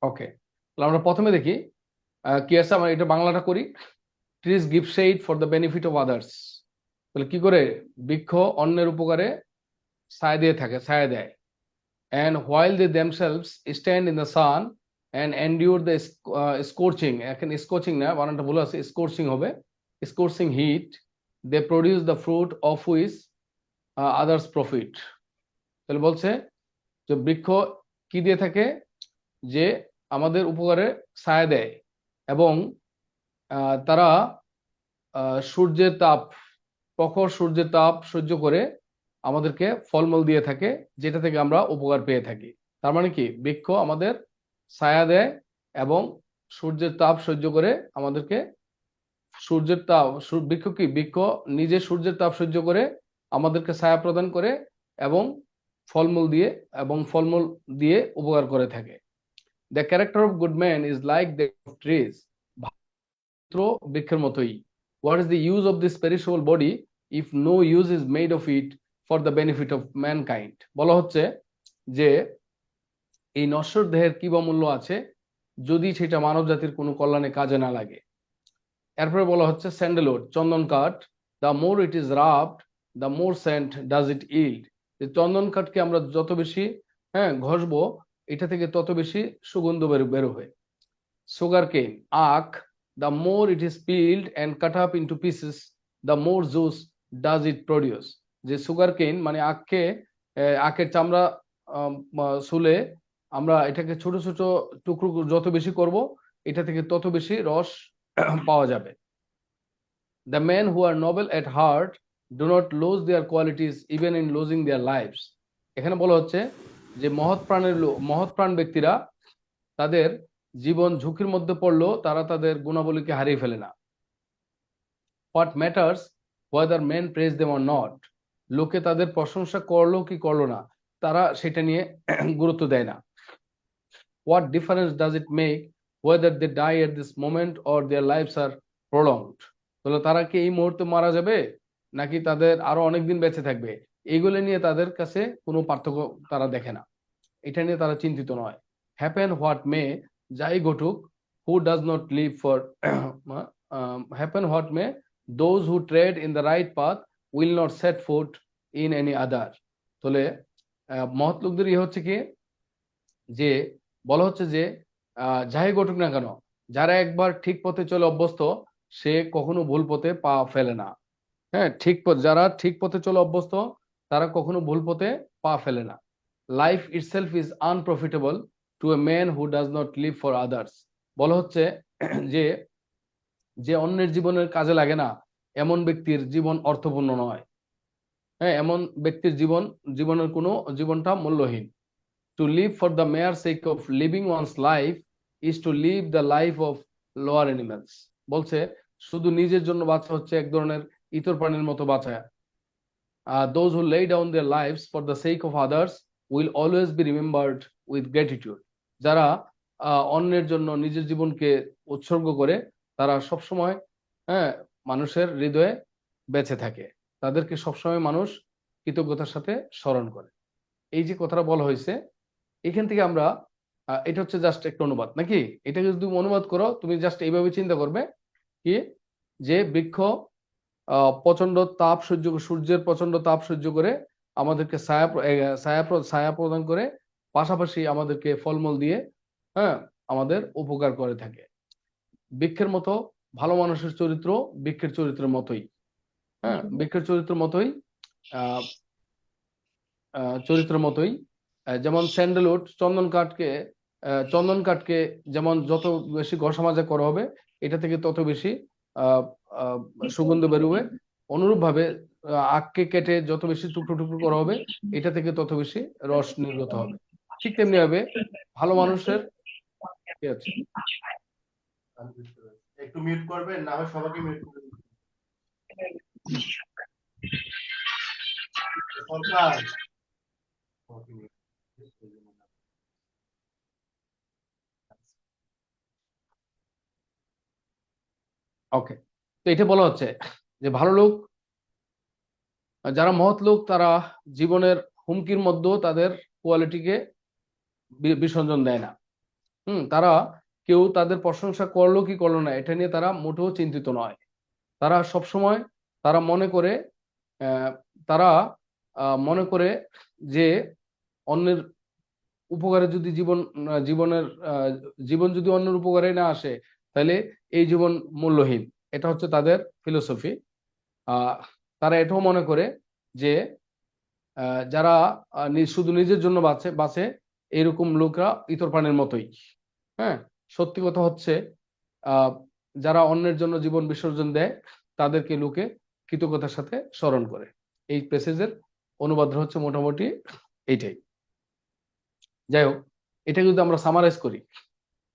ওকে, তাহলে আমরা প্রথমে দেখি কি আছে। আমরা এটা বাংলাটা করি। Trees give shade for the benefit of others. তাহলে কি করে বৃক্ষ অন্যের উপকারে ছায়া দিয়ে থাকে, ছায়া দেয়। And while they themselves stand in the sun and endure the scorching, এখন scorching না, বানানটা ভুল আছে, scorching হবে, scorching heat, they produce the fruit of which others profit. তাহলে বলছে যে বৃক্ষ কি দিয়ে থাকে, যে আমাদের উপকারে ছায়া দেয় এবং তারা সূর্যের তাপ, প্রখর সূর্যের তাপ সহ্য করে আমাদেরকে ফলমূল দিয়ে থাকে, যেটা থেকে আমরা উপকার পেয়ে থাকি। তার মানে কি, বৃক্ষ আমাদের ছায়া দেয় এবং সূর্যের তাপ সহ্য করে আমাদেরকে, সূর্যের তাপ, বৃক্ষ কি, বৃক্ষ নিজে সূর্যের তাপ সহ্য করে আমাদেরকে ছায়া প্রদান করে এবং ফলমূল দিয়ে উপকার করে থাকে। The character of good man is like the trees, বৃক্ষের মতোই। What is the use of this perishable body if no use is made of it for the benefit of mankind? বলা হচ্ছে যে এই নশ্বর দেহের কি বা মূল্য আছে যদি সেটা মানব জাতির কোনো কল্যাণে কাজে না লাগে। এরপরে বলা হচ্ছে স্যান্ডেলউড, চন্দন কাঠ, the more it is rubbed the more scent does it yield. যে চন্দন কাঠকে আমরা যত বেশি ঘষবো, এটা থেকে তত বেশি সুগন্ধ বেরোবে। সুগার কেন, আখ, the more it is peeled and cut up into pieces, the more juice does it produce. যে সুগার কেন মানে আখকে, আখের চামড়া শুলে আমরা এটাকে ছোট ছোট টুকরো যত বেশি করব, এটা থেকে তত বেশি রস পাওয়া যাবে। The men who are noble at heart do not lose their qualities even in losing their lives. এখানে বলা হচ্ছে যে মহৎ প্রাণ ব্যক্তিরা তাদের জীবন ঝুঁকির মধ্যে পড়লেও তারা তাদের গুণাবলীকে হারিয়ে ফেলে না। What matters whether men praise them or not, লোকে তাদের প্রশংসা করলো কি করলো না, তারা সেটা নিয়ে গুরুত্ব দেয় না। What difference does it make whether they die at this moment or their lives are prolonged? তাহলে তারা কি এই মুহূর্তে মারা যাবে নাকি তাদের আরো অনেকদিন বেঁচে থাকবে, এইগুলো নিয়ে তাদের কাছে কোনো পার্থক্য তারা দেখে না, এটা নিয়ে তারা চিন্তিত নয়। Happen what may, যাই ঘটুক, who does not live for happen what may, those who tread in the right path will not set foot in any other. তাহলে মহৎ লোকদের হচ্ছে কি, যে বলা হচ্ছে যে যাই ঘটুক না কেন, যারা একবার ঠিক পথে চলে অভ্যস্ত সে কখনো ভুল পথে পা ফেলে না। যারা ঠিক পথে চলে অভ্যস্ত তারা কখনো ভুল পথে পা ফেলে না। Life itself is unprofitable to a man who does not live for others. বলা হচ্ছে যে অন্যের জীবনের কাজে লাগে না, এমন ব্যক্তির জীবন অর্থপূর্ণ নয়। এমন ব্যক্তির জীবনের কোনো জীবনটা মূল্যহীন। To live for the mere sake of living one's life is to live the life of lower animals. বলছে শুধু নিজের জন্য বাঁচা হচ্ছে এক ধরনের ইতর প্রাণীর মতো বাঁচা। Those who lay down their lives for the sake of others will always be remembered with gratitude. যারা অন্যের জন্য নিজের জীবনকে উৎসর্গ করে তারা সবসময় মানুষের হৃদয়ে বেঁচে থাকে, তাদেরকে সবসময় মানুষ কৃতজ্ঞতার সাথে স্মরণ করে। এই যে কথাটা বলা হয়েছে এখান থেকে আমরা, এটা হচ্ছে জাস্ট একটা অনুবাদ নাকি, এটাকে যদি তুমি অনুবাদ করো তুমি জাস্ট এইভাবে চিন্তা করবে কি, যে বৃক্ষ প্রচন্ড তাপ সূর্যের প্রচন্ড তাপ সহ্য করে আমাদেরকে ছায়া প্রদান করে, পাশাপাশি আমাদেরকে ফলমূল দিয়ে আমাদের উপকার করে থাকে। বৃক্ষের মতো ভালো মানুষের চরিত্র বৃক্ষের চরিত্রের মতোই, বৃক্ষের চরিত্রের মতোই যেমন স্যান্ডেলউড, চন্দন কাঠকে যেমন যত বেশি ঘষা মাজা করা হবে এটা থেকে তত বেশি সুগন্ধ বেরোবে, অনুরূপ ভাবে আখকে কেটে যত বেশি টুকরো টুকরো করা হবে এটা থেকে তত বেশি রস নির্গত হবে। ঠিক তেমনি ভাবে ভালো মানুষের কি আছে, একটু মিউট করবেন না হয় সবাইকে মিউট করে দিবেন। সরকার ওকে, তো এটা বলা হচ্ছে যে ভালো লোক, যারা মহৎ লোক তারা জীবনের হুমকির মধ্যেও তাদের কোয়ালিটিকে বিসর্জন দেয় না। তারা কেউ তাদের প্রশংসা করলো কি করলো না এটা নিয়ে তারা মোটেও চিন্তিত নয়। তারা সবসময় তারা মনে করে আহ, তারা মনে করে যে অন্যের উপকারে যদি জীবনের জীবন যদি অন্যের উপকারে না আসে তাহলে এই জীবন মূল্যহীন। এটা হচ্ছে তাদের ফিলোসফি। তারা এটাও মনে করে যে যারা শুধু নিজের জন্য বাঁচে বাঁচে এরকম লোকরা ইতর প্রাণীর মতোই। হ্যাঁ, সত্যি কথা হচ্ছে আহ যারা অন্যের জন্য জীবন বিসর্জন দেয় তাদেরকে লোকে কৃতজ্ঞতার সাথে স্মরণ করে। এই প্যাসেজের অনুবাদ হচ্ছে মোটামুটি এইটাই। যাই হোক, এটা যদি আমরা সামারাইজ করি,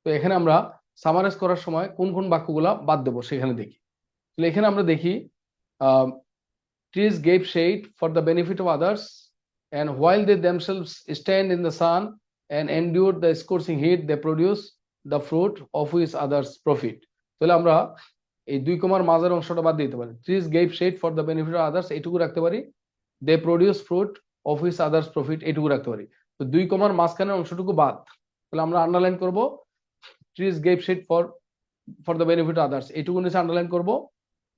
তো এখানে আমরা সামারাইজ করার সময় কোন কোন বাক্যগুলা বাদ দেবো সেখানে দেখি। তাহলে এখানে আমরা দেখি trees gave shade for the benefit of others, and while they themselves stand in the sun and endure the scorching heat, they produce the fruit of which others profit. তাহলে আমরা এই 2 কমার মাঝের অংশটা বাদ দিতে পারি। trees gave shade for the benefit of others এইটুকু রাখতে পারি। they produce fruit of which others profit এইটুকু রাখতে পারি। তো 2 কমার মাঝখানের অংশটুকু বাদ। তাহলে আমরা আন্ডারলাইন করব trees gave shade for the benefit of others, এইটুকু নিচে আন্ডারলাইন করব।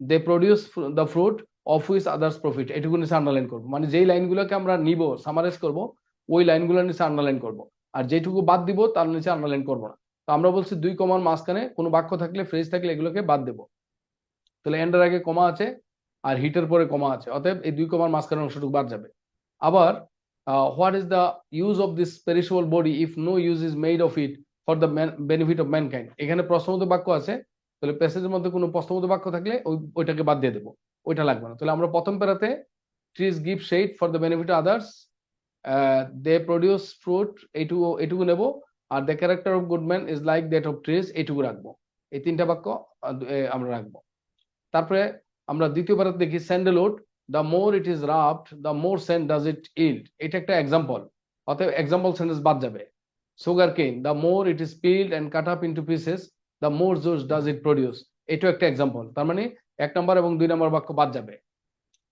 they produce the fruit of which others profit এইটুকু নিচে আন্ডারলাইন করব। মানে যেই লাইনগুলোকে আমরা নিব সামারাইজ করব ওই লাইনগুলোর নিচে আন্ডারলাইন করব, আর যেটুকু বাদ দিব তার নিচে আন্ডারলাইন করব না। তো আমরা বলছি 2 কমার মাঝখানে কোনো বাক্য থাকলে ফ্রেজ থাকলে এগুলোকে বাদ দেব। তাহলে এন্ডের আগে কমা আছে আর হিটের পরে কমা আছে, অতএব এই 2 কমার মাঝখানে অংশটুকু বাদ যাবে। আবার what is the use of this perishable body if no use is made of it for the benefit of mankind. এখানে প্রশ্নবোধক বাক্য আছে, তাহলে প্যাসেজের মধ্যে কোনো প্রশ্নবোধক বাক্য থাকলে ওইটাকে বাদ দিয়ে দেবো, ওইটা লাগবে না। তাহলে আমরা প্রথম প্যারাতে trees give shade for the benefit of others, they produce fruit এইটুকু নেব, আর the character of good man is like that of trees এইটুকু রাখবো। এই 3টা বাক্য আমরা রাখবো। তারপরে আমরা দ্বিতীয় প্যারাতে দেখি sandalwood, the more it is rubbed the more scent does it yield. এটা একটা এক্সাম্পল, অতএব এক্সাম্পল সেন্টেন্স বাদ যাবে। Sugar cane, the more it is peeled and cut up into pieces the more juice does it produce. এটাও একটা example. তার মানে 1 নম্বর এবং 2 নম্বর বাক্য বাদ যাবে।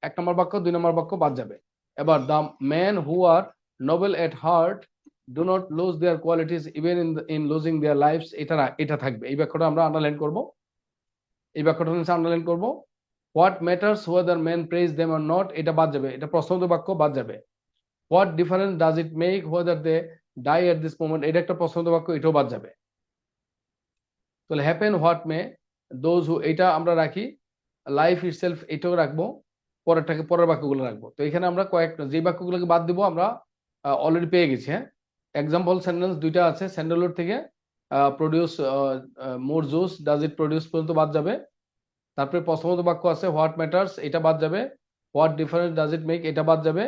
1 নম্বর বাক্য 2 নম্বর বাক্য বাদ যাবে। এবার the man who are noble at heart do not lose their qualities even in losing their lives, এটা থাকবে। এই বাক্যটা আমরা আন্ডারলাইন করব। এই বাক্যটা নিচে আন্ডারলাইন করব। What matters whether man praise them or not, এটা বাদ যাবে, এটা প্রশ্নবোধক বাক্য বাদ যাবে। What difference does it make whether they die at this moment, এটা একটা প্রশ্নবোধক বাক্য, এটাও বাদ যাবে। তাহলে happen what may those who, এটা আমরা রাখি। লাইফ ইটসেলফ এটাও রাখবো, পরের বাক্যগুলো রাখবো। তো এখানে আমরা যে বাক্যগুলোকে বাদ দিব আমরা অলরেডি পেয়ে গেছি। হ্যাঁ, এক্সাম্পল সেন্টেন্স 2টা আছে। স্যান্ডেলউড থেকে produce more juice does it produce পর্যন্ত বাদ যাবে। তারপরে প্রশ্নবোধক বাক্য আছে হোয়াট ম্যাটার্স, এটা বাদ যাবে। What difference does it make, এটা বাদ যাবে।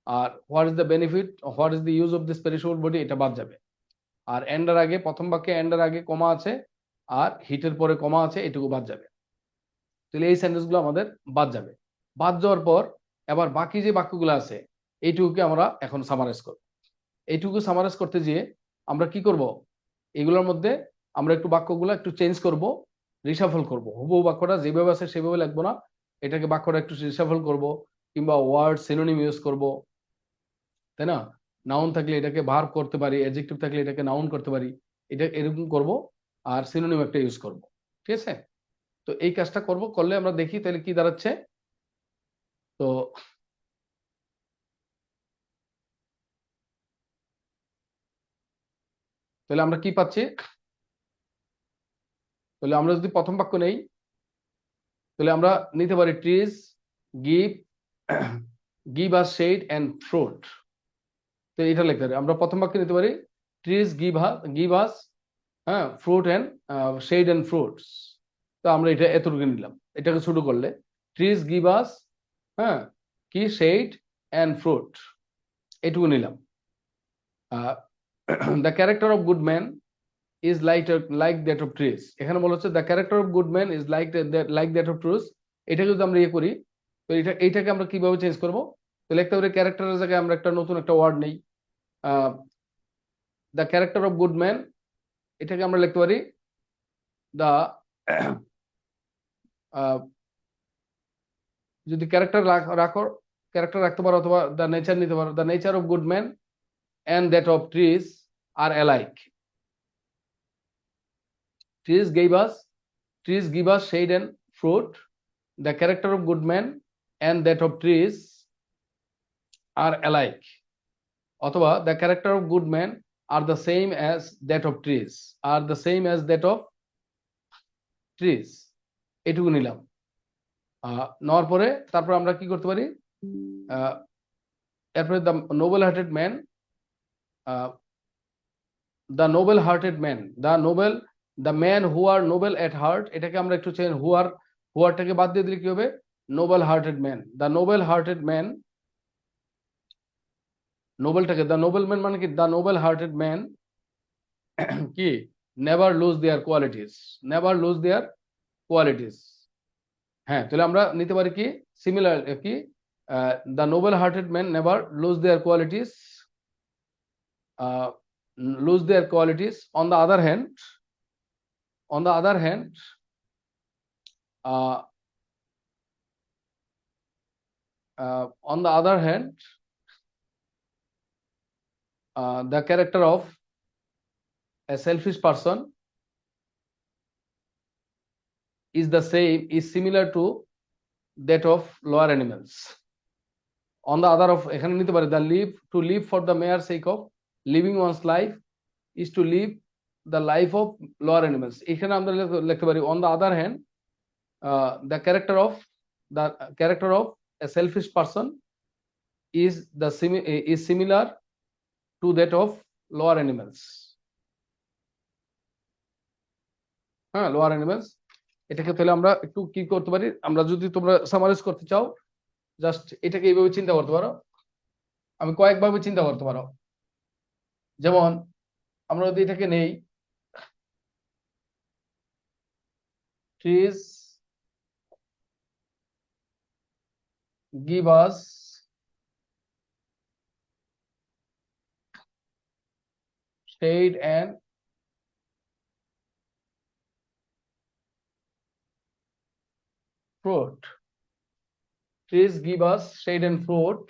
আর what is the benefit, what is the use of this perishable body, এটা বাদ যাবে। আর এন্ডার আগে, প্রথম বাক্যে এন্ডার আগে কমা আছে আর হিটের পরে কমা আছে, এটুকু বাদ যাবে। তাহলে এই সেন্টেন্সগুলো আমাদের বাদ যাবে। বাদ যাওয়ার পর এবার বাকি যে বাক্যগুলো আছে এইটুকুকে আমরা এখন সামারাইজ করব। এইটুকু সামারাইজ করতে গিয়ে আমরা কি করব, এগুলোর মধ্যে আমরা একটু বাক্যগুলো একটু চেঞ্জ করব, রিশাফল করব। হুবহু বাক্যটা যেভাবে আছে সেভাবে লিখবো না, এটাকে বাক্যটা একটু রিশাফল করব, কিংবা ওয়ার্ড সিনোনিম ইউজ করব, তাই না? নাউন থাকলে এটাকে ভার্ব করতে পারি, অ্যাডজেক্টিভ থাকলে এটাকে নাউন করতে পারি, এটা এরকম করব। আর সিনোনিম একটা ইউজ করব, ঠিক আছে? তো এই কাজটা করলে আমরা দেখি তাহলে কি দাঁড়াচ্ছে। তো তাহলে আমরা কি পাচ্ছি, তাহলে আমরা যদি প্রথম বাক্য নেই তাহলে আমরা নিতে পারি trees give give us shade and fruit. তো এটা লিখতে পারি আমরা। প্রথম বাক্যে নিতে পারি trees give us fruit and shade and fruits. তো আমরা এটা এতটুকু নিলাম। এটাকে শুরু করলে ট্রিজ গিভ আস কি শেড এন্ড ফ্রুট, এটুকু নিলাম। The character of good man is like that of trees, এখানে বলা হচ্ছে the character of good man is like that of trees। এটা যদি আমরা ইয়ে করি তো এইটাকে আমরা কিভাবে চেঞ্জ করব, তো লিখতে পারি ক্যারেক্টারের জায়গায় আমরা একটা নতুন একটা ওয়ার্ড নেই, the character of good man, এটাকে আমরা লিখতে পারি the যদি ক্যারেক্টার রাখতে পারো অথবা the nature নিতে পারো, the nature of good man and that of trees are alike। trees give us shade and fruit. The character of good man and that of trees are alike. অথবা the character of good man are the same as that of trees. এটুকু নিলাম। নেওয়ার পরে তারপর আমরা কি করতে পারি, এরপরে the noble hearted man, the noble hearted man, the man who are noble at heart, এটাকে আমরা একটু চেঞ্জ, who are টাকে বাদ দিয়ে দিলে কি হবে, noble hearted man, the noble hearted man, নোবেলটাকে the noble man মানে কি, the noble hearted man কি, never lose their qualities. হ্যাঁ, তাহলে আমরা নিতে পারি কি, সিমিলার কি, the noble hearted men never lose their qualities. On the other hand, uh, the character of a selfish person is similar to that of lower animals. On the other of, এখানে নিতে পারি to live for the mere sake of living one's life is to live the life of lower animals. এখানে আমরা লিখতে পারি on the other hand, the character of a selfish person is similar to that of lower animals. হ্যাঁ, lower animals, এটাকে তাহলে আমরা একটু কি করতে পারি, আমরা যদি তোমরা সামারাইজ করতে চাও, জাস্ট এটাকে এইভাবে চিন্তা করতে পারো, আমি কয়েকভাবে চিন্তা করতে পারো। যেমন আমরা যদি এটাকে নেই, trees give us shade and fruit. Trees give us shade and fruit.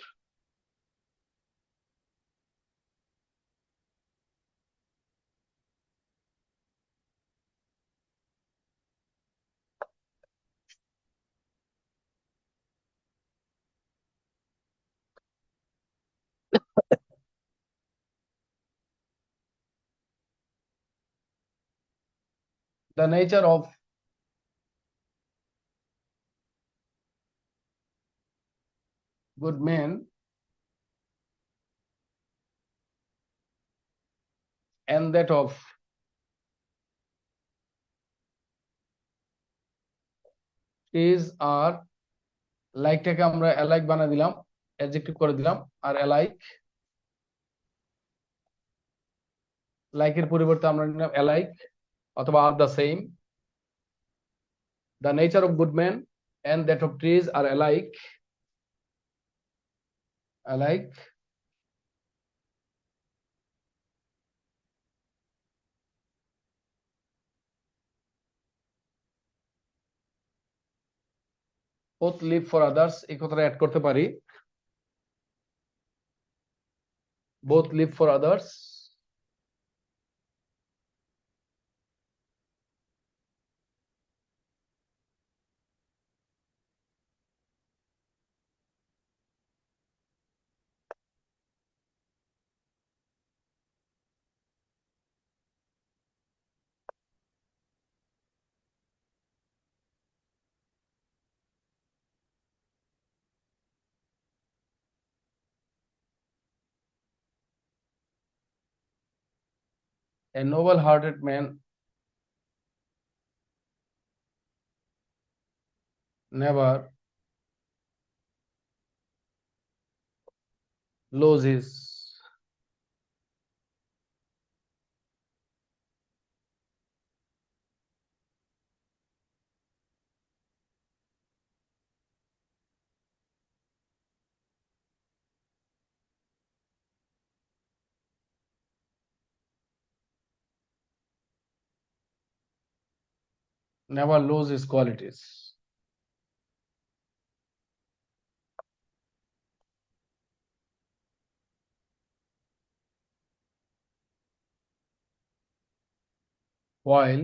The nature of good men and that of trees are like টাকে আমরা alike বানিয়ে দিলাম, adjective করে দিলাম, আর alike, like এর পরিবর্তে আমরা নিলাম alike অথবা are the same. The nature of good men and that of trees are alike. Both live for others, এই কথাটা অ্যাড করতে পারি, both live for others a noble hearted man never loses his qualities. While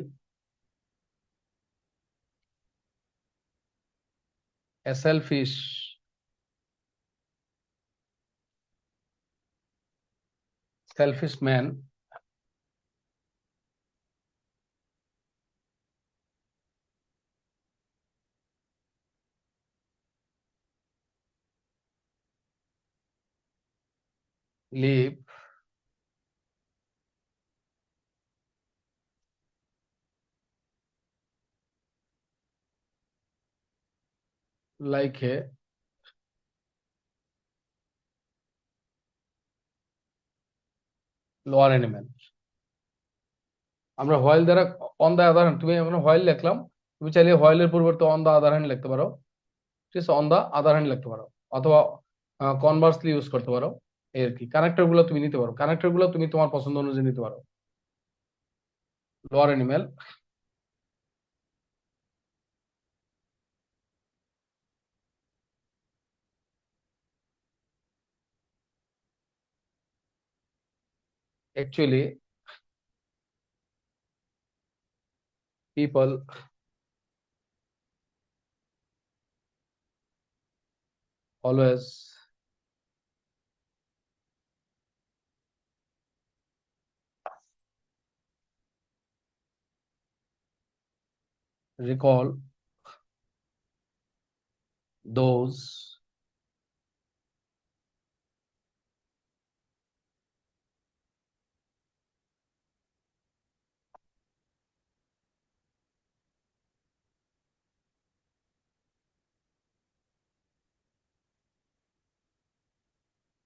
A selfish man live like a lower animal. আমরা while দ্বারা on the other hand, তুমি এখন while লিখলাম, তুমি চাইলে হোয়াইলের পরিবর্তে অন দা আদার হ্যান্ড লিখতে পারো, ঠিক আছে, অন দা আদার হ্যান্ড লিখতে পারো, অথবা কনভার্সলি ইউজ করতে পারো। এই আর কি, কানেক্টর গুলো তুমি নিতে পারো, কানেক্টর গুলো তুমি তোমার পছন্দ অনুযায়ী নিতে পারো। Lower animal actually people always recall those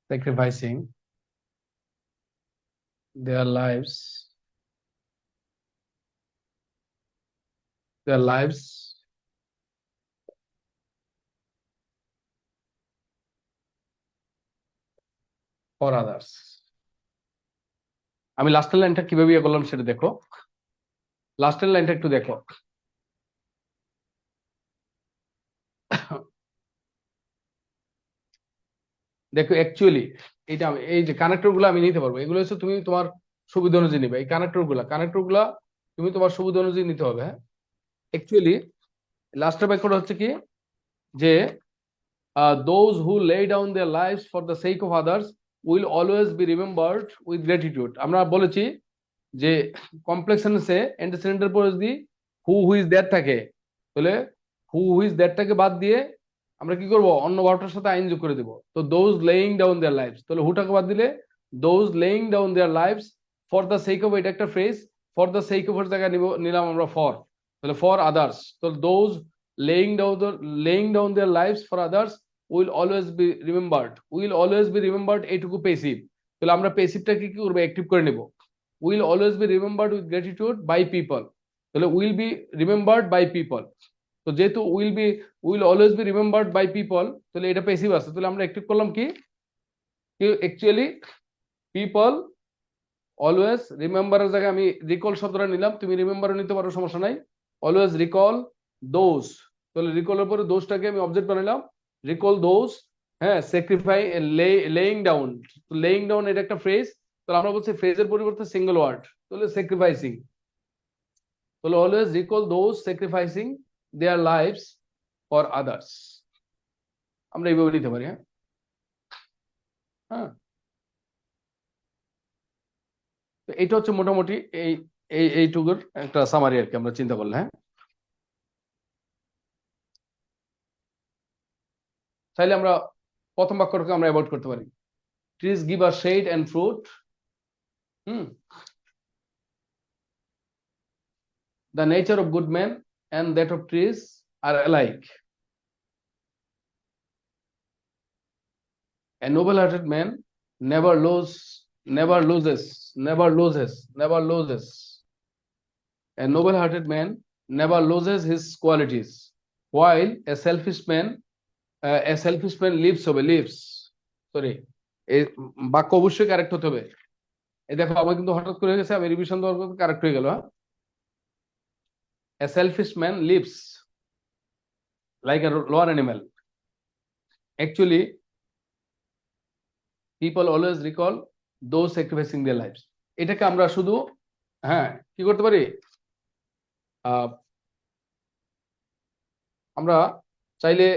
sacrificing their lives for others. আমি লাস্টের লাইনটা কিভাবে ইয়ে করলাম সেটা দেখো, লাস্টের লাইনটা একটু দেখো। দেখো অ্যাকচুয়ালি এটা এই যে কানেক্টর গুলো আমি নিতে পারবো, এগুলো হচ্ছে তুমি তোমার সুবিধা অনুযায়ী নিবে। এই কানেক্টর গুলা তুমি তোমার সুবিধা অনুযায়ী নিতে হবে। হ্যাঁ, অ্যাকচুয়ালি লাস্টের বাক্যটা হচ্ছে কি, যে those who lay down their lives for the sake of others will always be remembered with gratitude. আমরা বলেছি যে কমপ্লেক্স সেন্টেন্সে অ্যান্টিসিডেন্টের পরে যদি হু ইজ দ্যাট থাকে, তাহলে হু ইজ দ্যাটটাকে বাদ দিয়ে আমরা কি করব, অন্য ভার্বটার সাথে আইন যোগ করে দেব। তো those laying down their lives, তাহলে হুটাকে বাদ দিলে those laying down their lives for the sake of, এটা একটা phrase, for the sake of এর জায়গায় নিলাম আমরা ফর, তাহলে ফর আদার্স। তো those laying down their lives for others will always be remembered, এইটুকু পেসিভ। তাহলে আমরা পেসিভটাকে কি করবো, অ্যাক্টিভ করে নেব। will always be remembered with gratitude by people, তাহলে will be remembered by people। তো যেহেতু will always be remembered by people, তাহলে এটা প্যাসিভ আছে, তাহলে আমরা অ্যাক্টিভ করলাম কি, অ্যাকচুয়ালি পিপল অলওয়েজ, রিমেম্বারের জায়গায় আমি রিকল শব্দটা নিলাম, তুমি রিমেম্বারও নিতে পারো, সমস্যা নাই। অলওয়েজ রিকল দোজ, তাহলে রিকলের পরে দোজটাকে আমি অবজেক্ট বানাইলাম, রিকল দোজ। হ্যাঁ, স্যাক্রিফাই, লেইং ডাউন এটা একটা ফ্রেজ, তাহলে আমরা বলছি ফ্রেজের পরিবর্তে সিঙ্গেল ওয়ার্ড, তাহলে স্যাক্রিফাইসিং, তাহলে always recall those sacrificing their lives for others, আমরা এইভাবে নিতে পারি। হ্যাঁ, হ্যাঁ, তো এটা হচ্ছে মোটামুটি এই এইটুকুর একটা সামারি আর কি, আমরা চিন্তা করলে। হ্যাঁ, চাইলে আমরা প্রথম বাক্যটাকে আমরা অ্যাভয়েড করতে পারি, trees give us shade and fruit. The nature of good men and that of trees are alike. A noble-hearted man never loses. A noble-hearted man never loses his qualities, while a selfish man lives. Sorry, এই বাক্য অবশ্যই correct হতে হবে। এই দেখো আমার কিন্তু হঠাৎ করে গেছে, আমি রিভিশন দেওয়ার পর কারেক্ট হয়ে গেল। A selfish man lives like a lower animal. Actually, people always recall those sacrificing their lives. এটাকে আমরা শুধু, হ্যাঁ, কি করতে পারি, আমরা চাইলে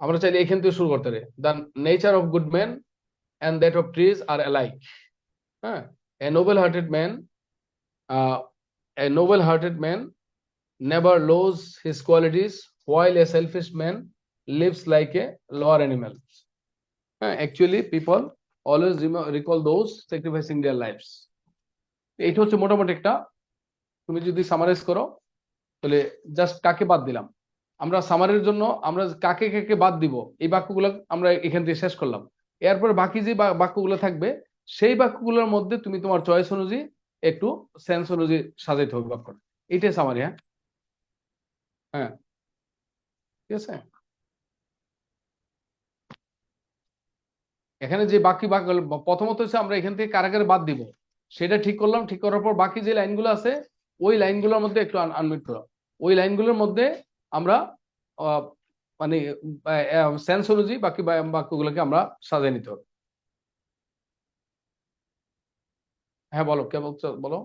আমরা চাইলে এখান থেকে শুরু করতে পারি। The nature of good man and that of trees are alike. হ্যাঁ, a noble hearted man never lose his qualities, while a selfish man lives like a lower animal. Actually, people always recall those sacrificing their lives. এইটা হচ্ছে মোটামুটি একটা, তুমি যদি summarise করো তাহলে just কাকে বাদ দিলাম আমরা সামারির জন্য, আমরা কাকে কাকে বাদ দিব এই বাক্যগুলো আমরা এখান থেকে শেষ করলাম। এরপর বাকি যে বাক্যগুলো থাকবে সেই বাক্যগুলোর মধ্যে তুমি তোমার চয়েস অনুযায়ী একটু সেন্স অনুযায়ী সাজাইতে হবে বাক্যটা। এইটাই সামারি। হ্যাঁ, হ্যাঁ, ঠিক আছে। এখানে যে বাকি প্রথমত হচ্ছে আমরা এখান থেকে কারা কারা বাদ দিব সেটা ঠিক করলাম। ঠিক করার পর বাকি যে লাইনগুলো আছে ওই লাইনগুলোর মধ্যে একটু আনমিট করো। ওই লাইনগুলোর মধ্যে আমরা মানে সেন্স অনুযায়ী বাকি বাক্যগুলোকে আমরা সাজিয়ে নিতে হবে। হ্যাঁ, বলো, কে বলছো, বলো।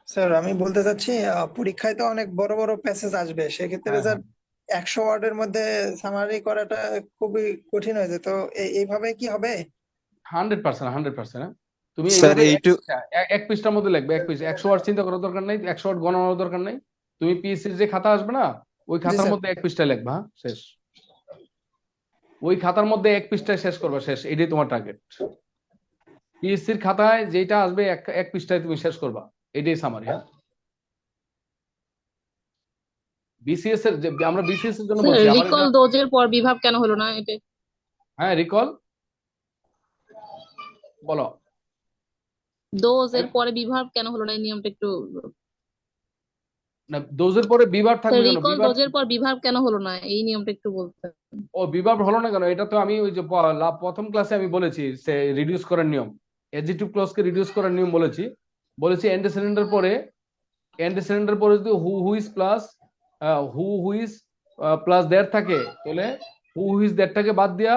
স্যার আমি বলতে চাচ্ছি পরীক্ষায় তো অনেক বড় বড় প্যাসেজ আসবে, সেক্ষেত্রে হ্যাঁ, স্যার হ্যাঁ, 100 ওয়ার্ডের মধ্যে সামারি করাটা খুবই কঠিন হয়ে যায়, তো এইভাবে কি হবে? 100%, 100%। হ্যাঁ, তুমি স্যার এইভাবে এইটু এক পৃষ্ঠার মধ্যে লিখবে, এক পৃষ্ঠা। 100 ওয়ার্ড চিন্তা করার দরকার নাই, 100 ওয়ার্ড গণনার দরকার নাই। তুমি পিএসসির যে খাতা আসবে না ওই জি খাতার স্যার। মধ্যে এক পৃষ্ঠায় লিখবা। হ্যাঁ, শেষ। ওই খাতার মধ্যে এক পৃষ্ঠায় শেষ করবা, শেষ। এটাই তোমার টার্গেট। পিএসসির খাতায় যেটা আসবে এক পৃষ্ঠায় তুমি শেষ করবা, এটাই সামারি। হ্যাঁ, বিসিএস এর যে আমরা বিসিএস এর জন্য স্যার বলছি আমার রিকল দোজের পর বিভাগ কেন হলো না এটা? হ্যাঁ, রিকল, বলো। দোজের পরে বিভাগ কেন হলো না, এই নিয়মটা একটু। না, দোজের পরে বিভার থাকবে কেন? রিকল বিভার, দোজের পর বিভাগ কেন হলো না, এই নিয়মটা একটু বলতে। ও বিভার হলো না কেন? এটা তো আমি ওই যে প্রথম ক্লাসে আমি বলেছি, সে রিডিউস করার নিয়ম, অ্যাডজেক্টিভ ক্লজকে রিডিউস করার নিয়ম বলেছি অ্যান্টিসিডেন্টের পরে, যদি whose plus whose plus that থাকে তাহলে হুইজ দ্যাটটাকে বাদ দিয়া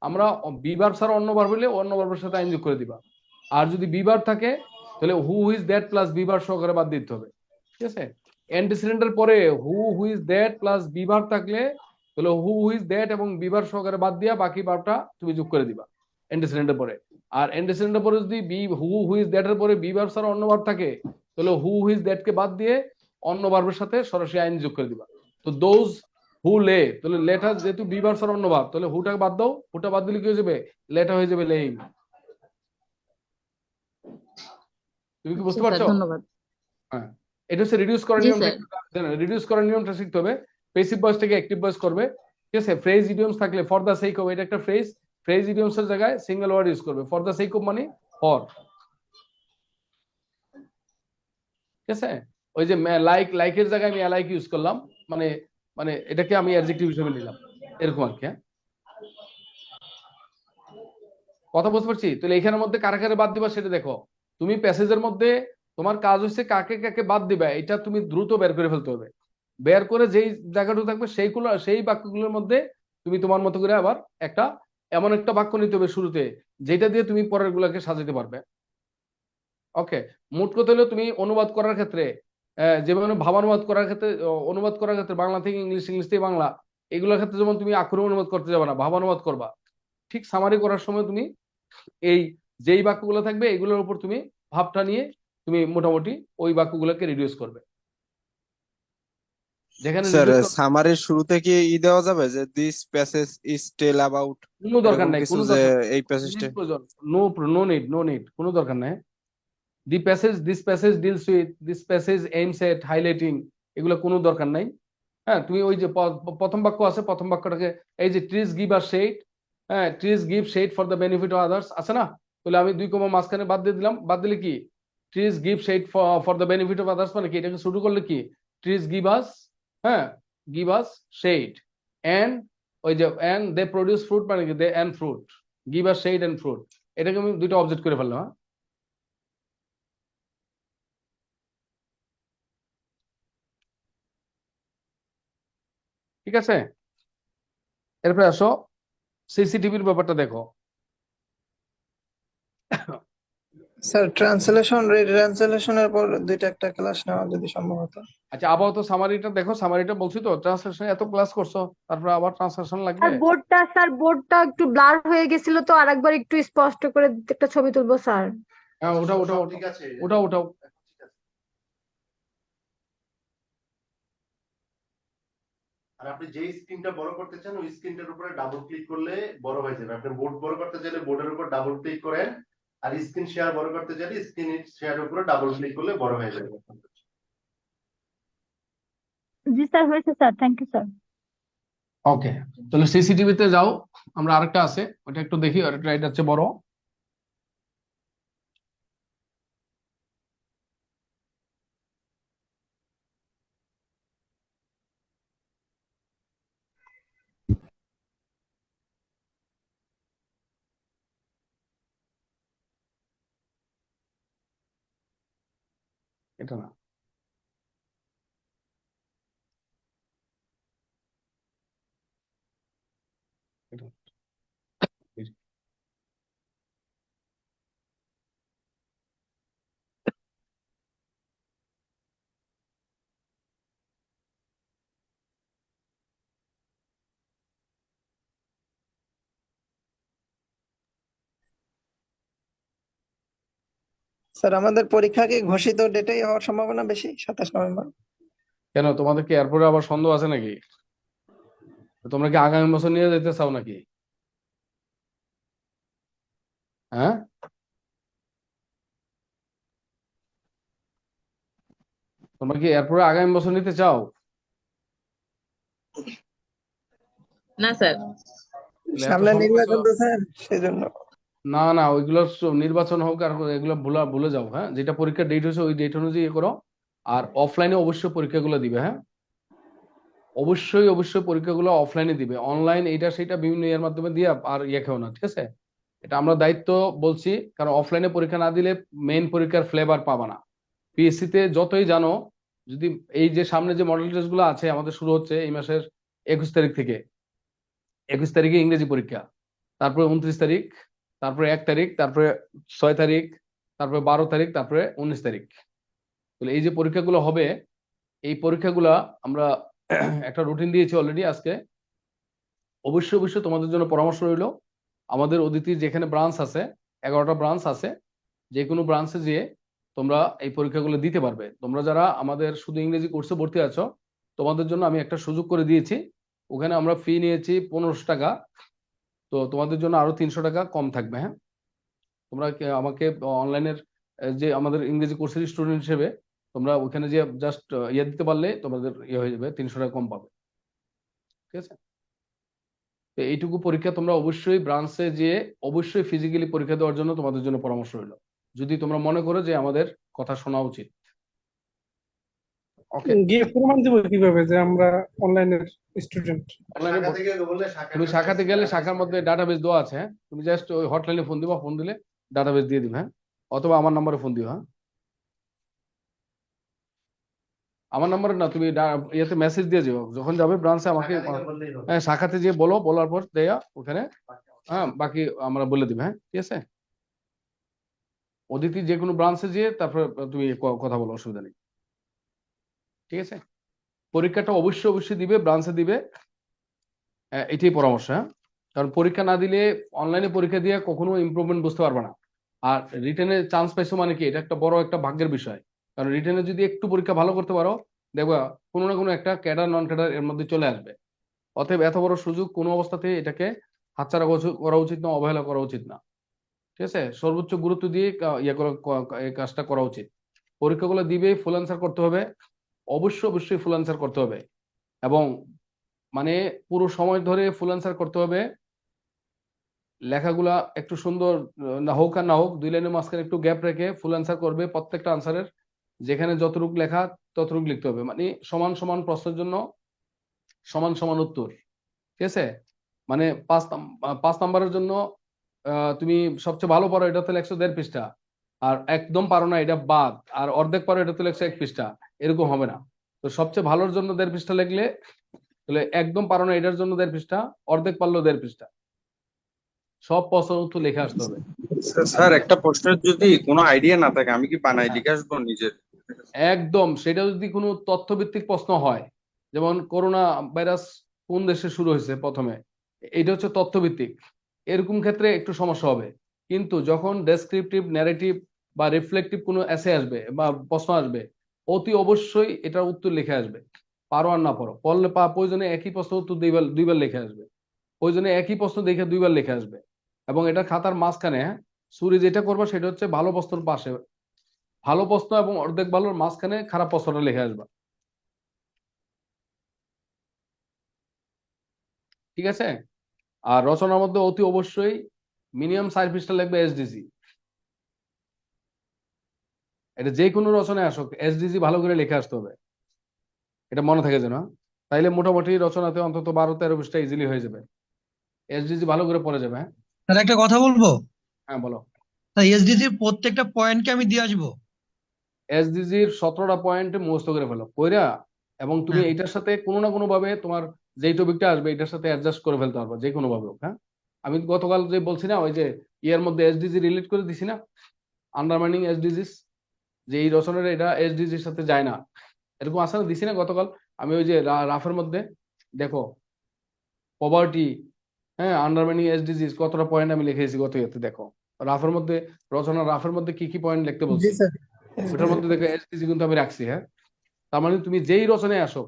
আমরা বিভার ছাড়া অন্য বার হইলে অন্য ভার্বের সাথে আইন যোগ করে দিবা। আর যদি বিভার থাকে তাহলে হুইজ দ্যাট প্লাস বিভার সহকারে বাদ দিতে হবে। ঠিক আছে, অ্যান্টিসিডেন্টের পরে হুইজ দ্যাট প্লাস বিভার থাকলে তাহলে হুইজ দ্যাট এবং বিভার সহকারে বাদ দিয়া বাকি ভার্বটা তুমি যোগ করে দিবা অ্যান্টিসিডেন্টের পরে। আর অ্যান্টিসিডেন্টের পরে যদি হুইজ দ্যাট এর পরে বিভার ছাড়া অন্য ভার্ব থাকে তাহলে হুইজ দ্যাট কে বাদ দিয়ে অন্য ভার্বের সাথে সরাসরি আইন যোগ করে দিবা। তো দোজ হু লে, তাহলে লেটা যেহেতু বিভার ছাড়া অন্য ভার্ব, তাহলে হুটাকে বাদ দাও, হুটা বাদ দিলে কি হয়ে যাবে? লেটা হয়ে যাবে লেইং। তুমি কি বুঝতে স্যার পারছো? ধন্যবাদ। হ্যাঁ, এটা হচ্ছে রিডিউস করার জি নিয়মটা। স্যার। রিডিউস করার নিয়মটা শিখতে হবে। প্যাসিভ ভয়েস থেকে অ্যাক্টিভ ভয়েস করবে। ঠিক আছে, ফ্রেজ ইডিয়মস থাকলে ফর দা সেক অফ, এটা একটা ফ্রেজ, ফ্রেজ ইডিয়মস এর জায়গায় সিঙ্গেল ওয়ার্ড ইউজ করবে। ফর দা সেক অফ মানে ফর। ঠিক আছে, ওই যে লাইকের জায়গায় আমি অ্যালাইক ইউজ করলাম, মানে মানে এটাকে আমি অ্যাডজেক্টিভ হিসেবে নিলাম, এরকম আর কি। হ্যাঁ, কথা বুঝতে পারছি? তাহলে এখানের মধ্যে কারা কারা বাদ দিবা সেটা দেখো। তুমি প্যাসেজের মধ্যে তোমার কাজ হচ্ছে কাকে কাকে বাদ দিবা, এটা তুমি দ্রুত বের করে ফেলতে হবে। বের করে যেই জায়গাটুকু থাকবে সেইগুলো, সেই বাক্যগুলোর মধ্যে তুমি তোমার মতো করে আবার একটা এমন একটা বাক্য নিতে হবে শুরুতে যেটা দিয়ে তুমি পরের গুলাকে সাজাতে পারবে। ওকে, মোট কথা হলো তুমি অনুবাদ করার ক্ষেত্রে যেমন ভাবানুবাদ করার ক্ষেত্রে, অনুবাদ করার ক্ষেত্রে বাংলা থেকে ইংলিশ, ইংলিশ থেকে বাংলা, এগুলোর ক্ষেত্রে যেমন তুমি আক্ষরিক অনুবাদ করতে যাবে না, ভাবানুবাদ করবা। ঠিক সামারি করার সময় তুমি এই যেই বাক্যগুলো থাকবে এগুলোর উপর তুমি ভাবটা নিয়ে তুমি মোটামুটি ওই বাক্যগুলোকে রিডিউস করবে। যেখানে স্যার রিডিউস করবে সামারির শুরুতে কি দেওয়া যাবে যে this passage is tell about, কোনো দরকার এরকম নাই, কিছু কোনো যে দরকার এই প্যাসেজটা? No, no need, no need, কোনো দরকার নাই। The passage, this passage deals with, this passage aims at highlighting, এগুলো কোনো দরকার নাই। হ্যাঁ, তুমি ওই যে প্রথম বাক্য আছে, প্রথম বাক্যটাকে এই যে ট্রিজ গিভ আর শেড, হ্যাঁ, trees give shade for the benefit of others আছে না, তাহলে আমি 2 কমা মাঝখানে বাদ দিয়ে দিলাম। বাদ দিলে কি trees give shade for the benefit of others মানে কি, এটাকে শুরু করলে কি ট্রিজ গিভ আস, হ্যাঁ, গিভ আস শেড এন্ড ওই যে এন্ড দে প্রডিউস ফ্রুট মানে কি they and fruit, give us shade and fruit, এটাকে আমি দুটো অবজেক্ট করে ফেললাম। হ্যাঁ, ঠিক আছে। এরপরে আসো সিসিটিভির ব্যাপারটা দেখো। স্যার ট্রান্সলেশনের পর দুইটা একটা ক্লাস নেওয়া যদি সম্ভব হতো। আচ্ছা, আপাতত সামারিটা দেখো, সামারিটা বলছি তো, ট্রান্সলেশন এত ক্লাস করছো, তারপরে আবার ট্রান্সলেশন লাগবে। স্যার বোর্ডটা একটু ব্লার হয়ে গেছিল, তো আরেকবার একটু স্পষ্ট করে একটা ছবি তুলবো স্যার। হ্যাঁ, ওটা ওটা ঠিক আছে, ওটা ওটাও। ঠিক আছে। আর আপনি যে স্ক্রিনটা বড় করতে চান ওই স্ক্রিনটার উপরে ডাবল ক্লিক করলে বড় হয়ে যাবে। আপনি বোর্ড বড় করতে চাইলে বোর্ডের উপর ডাবল ক্লিক করেন, আর স্ক্রিন শেয়ার বড় করতে চাইলে স্ক্রিন শেয়ারের উপরে ডাবল ক্লিক করলে বড় হয়ে যাবে। জি স্যার, হয়েছে স্যার, থ্যাংক ইউ স্যার। ওকে, তাহলে সিসিটিভিতে যাও, আমরা আরেকটা আছে ওটা একটু দেখি, ওটা এটা হচ্ছে বড়। এটা না, এটা। স্যার আমাদের পরীক্ষা কি ঘোষিত ডেটেই হওয়ার সম্ভাবনা বেশি, 27 নভেম্বর? কেন, তোমাদের কি এরপরে আবার সন্দেহ আছে নাকি? তোমরা কি আগামী বছর নিয়ে যেতে চাও নাকি? হ্যাঁ, তোমরা কি এরপরে আগামী বছর নিতে চাও? না স্যার। তাহলে এত সামনে সময় নির্বাচন তো- তো স্যার, সেই জন্য। না না, ওইগুলো নির্বাচন হোক আর এগুলো ভুলে যাও। হ্যাঁ, যেটা পরীক্ষার ডেট হয়েছে ওই ডেট অনুযায়ী করো। আর অফলাইনে অবশ্যই পরীক্ষাগুলো দিবে। হ্যাঁ, অবশ্যই অবশ্যই পরীক্ষাগুলো অফলাইনে দিবে। অনলাইন এইটা সেটা বিভিন্ন ইয়ের মাধ্যমে দিয়ে আর খেও না, ঠিক আছে? এটা আমরা দায়িত্ব বলছি, কারণ অফলাইনে পরীক্ষা না দিলে মেইন পরীক্ষার ফ্লেভার পাবা না। পিএসসি তে যতই জানো, যদি এই যে সামনে যে মডেল টেস্ট গুলো আছে আমাদের শুরু হচ্ছে এই মাসের 21 তারিখ থেকে। 21 তারিখে ইংরেজি পরীক্ষা, তারপরে 29 তারিখ, তারপরে 1 তারিখ, তারপরে 6 তারিখ, তারপরে 12 তারিখ, তারপরে 19 তারিখ। তাহলে এই যে পরীক্ষাগুলো হবে, এই পরীক্ষাগুলা আমরা একটা রুটিন দিয়েছি অলরেডি আজকে। অবশ্যই অবশ্যই তোমাদের জন্য পরামর্শ রইলো, আমাদের অদিতির যেখানে ব্রাঞ্চ আছে, 11টা ব্রাঞ্চ আছে, যে কোনো ব্রাঞ্চে যেয়ে তোমরা এই পরীক্ষাগুলো দিতে পারবে। তোমরা যারা আমাদের শুধু ইংরেজি কোর্সে ভর্তি আছো, তোমাদের জন্য আমি একটা সুযোগ করে দিয়েছি। ওখানে আমরা ফি নিয়েছি 1500 টাকা, তো তোমাদের জন্য আরো 300 টাকা কম থাকবে। হ্যাঁ, তোমরা আমাকে অনলাইনের যে আমাদের ইংরেজি কোর্সের স্টুডেন্ট হিসেবে তোমরা ওখানে যে জাস্ট ইয়ে দিতে পারলে তোমাদের ইয়ে হয়ে যাবে, 300 টাকা কম পাবে। ঠিক আছে? তো এইটুকু পরীক্ষা তোমরা অবশ্যই ব্রাঞ্চে যেয়ে অবশ্যই ফিজিক্যালি পরীক্ষা দেওয়ার জন্য তোমাদের জন্য পরামর্শ রইলো, যদি তোমরা মনে করো যে আমাদের কথা শোনা উচিত। ওকে, গিয়ে প্রমাণ দিব কিভাবে যে আমরা অনলাইনের স্টুডেন্ট? অনলাইনে শাখা থেকে বললে তুমি শাখাতে গেলে শাখার মধ্যে ডাটাবেস দেওয়া আছে। হ্যাঁ, তুমি জাস্ট ওই হটলাইনে ফোন দিবা, ফোন দিলে ডাটাবেস দিয়ে দিবে। হ্যাঁ, অথবা আমার নাম্বারে ফোন দিও। হ্যাঁ, আমার নাম্বারে না, তুমি ইয়েতে মেসেজ দিয়ে যাও যখন যাবে ব্রাঞ্চে আমাকে। হ্যাঁ, শাখাতে যেয়ে বলো, বলার পর দেয়া ওখানে, হ্যাঁ, বাকি আমরা বলে দিবে। হ্যাঁ, ঠিক আছে? অদিতি যে কোনো ব্রাঞ্চে যেয়ে তারপরে তুমি কথা বলো, অসুবিধা নেই। ঠিক আছে? পরীক্ষাটা অবশ্যই অবশ্যই দিবে, ব্রাঞ্চে দিবে, এটাই পরামর্শ। হ্যাঁ, কারণ পরীক্ষা না দিলে অনলাইনে পরীক্ষা দিয়ে কখনো ইমপ্রুভমেন্ট বুঝতে পারবে না। আর রিটেনে চান্স পাইছো মানে কি, এটা একটা বড় একটা ভাগ্যের বিষয়। কারণ রিটেনে যদি একটু পরীক্ষা ভালো করতে পারো, দেখবা কোনো না কোনো একটা ক্যাডার নন ক্যাডার এর মধ্যে চলে আসবে। অতএব এত বড় সুযোগ কোনো অবস্থাতে এটাকে হাতছাড়া করা উচিত না, অবহেলা করা উচিত না। ঠিক আছে? সর্বোচ্চ গুরুত্ব দিয়ে এই কাজটা করা উচিত। পরীক্ষাগুলো দিবে, ফুল অ্যান্সার করতে হবে, অবশ্যই অবশ্যই ফুল অ্যান্সার করতে হবে। এবং মানে পুরো সময় ধরে ফুল অ্যান্সার করতে হবে। লেখাগুলা একটু সুন্দর না হোক আর না হোক, 2 লাইনের মাঝখানে একটু গ্যাপ রেখে ফুল অ্যান্সার করবে। প্রত্যেকটা আনসারের যেখানে যতটুকু লেখা ততটুকু লিখতে হবে, মানে সমান সমান প্রশ্নের জন্য সমান সমান উত্তর। ঠিক আছে? মানে 5 নাম্বারের জন্য তুমি সবচেয়ে ভালো পারো এটা তো লেখছো 1.5 পৃষ্ঠা, আর একদম পারো না এটা বাদ, আর অর্ধেক পারো এটা তো লেখছো 1 পৃষ্ঠা, এরকম হবে না। তো সবচেয়ে ভালোর জন্য 1.5 পৃষ্ঠা লিখলে, তাহলে একদম পারো না এটার জন্য 1.5 পৃষ্ঠা, অর্ধেক পারলেও 1.5 পৃষ্ঠা। সব প্রশ্নের উত্তর লিখে আসতে হবে। স্যার একটা প্রশ্নের যদি কোনো আইডিয়া না থাকে আমি কি বানাই লিখে আসবো নিজের? একদম, সেটা যদি কোনো তথ্যভিত্তিক প্রশ্ন হয়, যেমন করোনা ভাইরাস কোন দেশে শুরু হয়েছে প্রথমে, এটা হচ্ছে তথ্যভিত্তিক, এরকম ক্ষেত্রে একটু সমস্যা হবে। কিন্তু যখন ডেসক্রিপটিভ, ন্যারেটিভ বা রিফ্লেক্টিভ কোনো এসে আসবে বা প্রশ্ন আসবে, অতি অবশ্যই এটার উত্তর লিখে আসবে। পারো আর না পারো, পড়লে প্রয়োজনে একই প্রশ্ন উত্তর দুইবার লিখে আসবে, প্রয়োজনে একই প্রশ্ন দেখে দুইবার লিখে আসবে। এবং এটা খাতার মাঝখানে, হ্যাঁ, সুরি যেটা করবা সেটা হচ্ছে ভালো প্রশ্নের পাশে ভালো প্রশ্ন এবং অর্ধেক ভালোর মাঝখানে খারাপ প্রশ্নটা লিখে আসবা, ঠিক আছে? আর রচনার মধ্যে অতি অবশ্যই মিনিমাম 4 পৃষ্ঠা লিখবে এসডিজি। এটা যে কোনো রচনায় আসুক, এসডিজি ভালো করে লিখে আসতে হবে, এটা মনে থাকে যেন। তাইলে মোটামুটি রচনাতে অন্তত 12-13 পৃষ্ঠা ইজিলি হয়ে যাবে, এসডিজি ভালো করে পড়ে যাবে। হ্যাঁ, স্যার একটা কথা বলবো। হ্যাঁ বলো। স্যার এসডিজির প্রত্যেকটা পয়েন্টকে আমি দিয়ে আসবো? এসডিজির 17টা পয়েন্ট মুখস্থ করে ফেলো কইরা, এবং তুমি হ্যাঁ। এটার সাথে কোনো না কোনো ভাবে তোমার যেই টপিকটা আসবে এটার সাথে অ্যাডজাস্ট করে ফেলতে পারবে, যে কোনো ভাবে হোক। হ্যাঁ, আমি গতকাল যে বলছি না, ওই যে ইয়ের মধ্যে এসডিজি রিলেট করে দিছি না, আন্ডারমাইনিং এসডিজিস, যে এই রচনার এটা এসডিজির সাথে যায় না, এরকম আসলে দিছি না গতকাল। আমি ওই যে রাফের মধ্যে দেখো, পভার্টি, হ্যাঁ, আন্ডারমাইনিং এসডিজিস কতটা পয়েন্ট আমি লিখেছি গত ইয়েতে দেখো, রাফের মধ্যে, রচনা রাফের মধ্যে কি কি পয়েন্ট লিখতে জি বলছি, স্যার। ওটার মধ্যে দেখো এসডিজি কিন্তু আমি রাখছি। হ্যাঁ, তার মানে তুমি যেই রচনায় আসো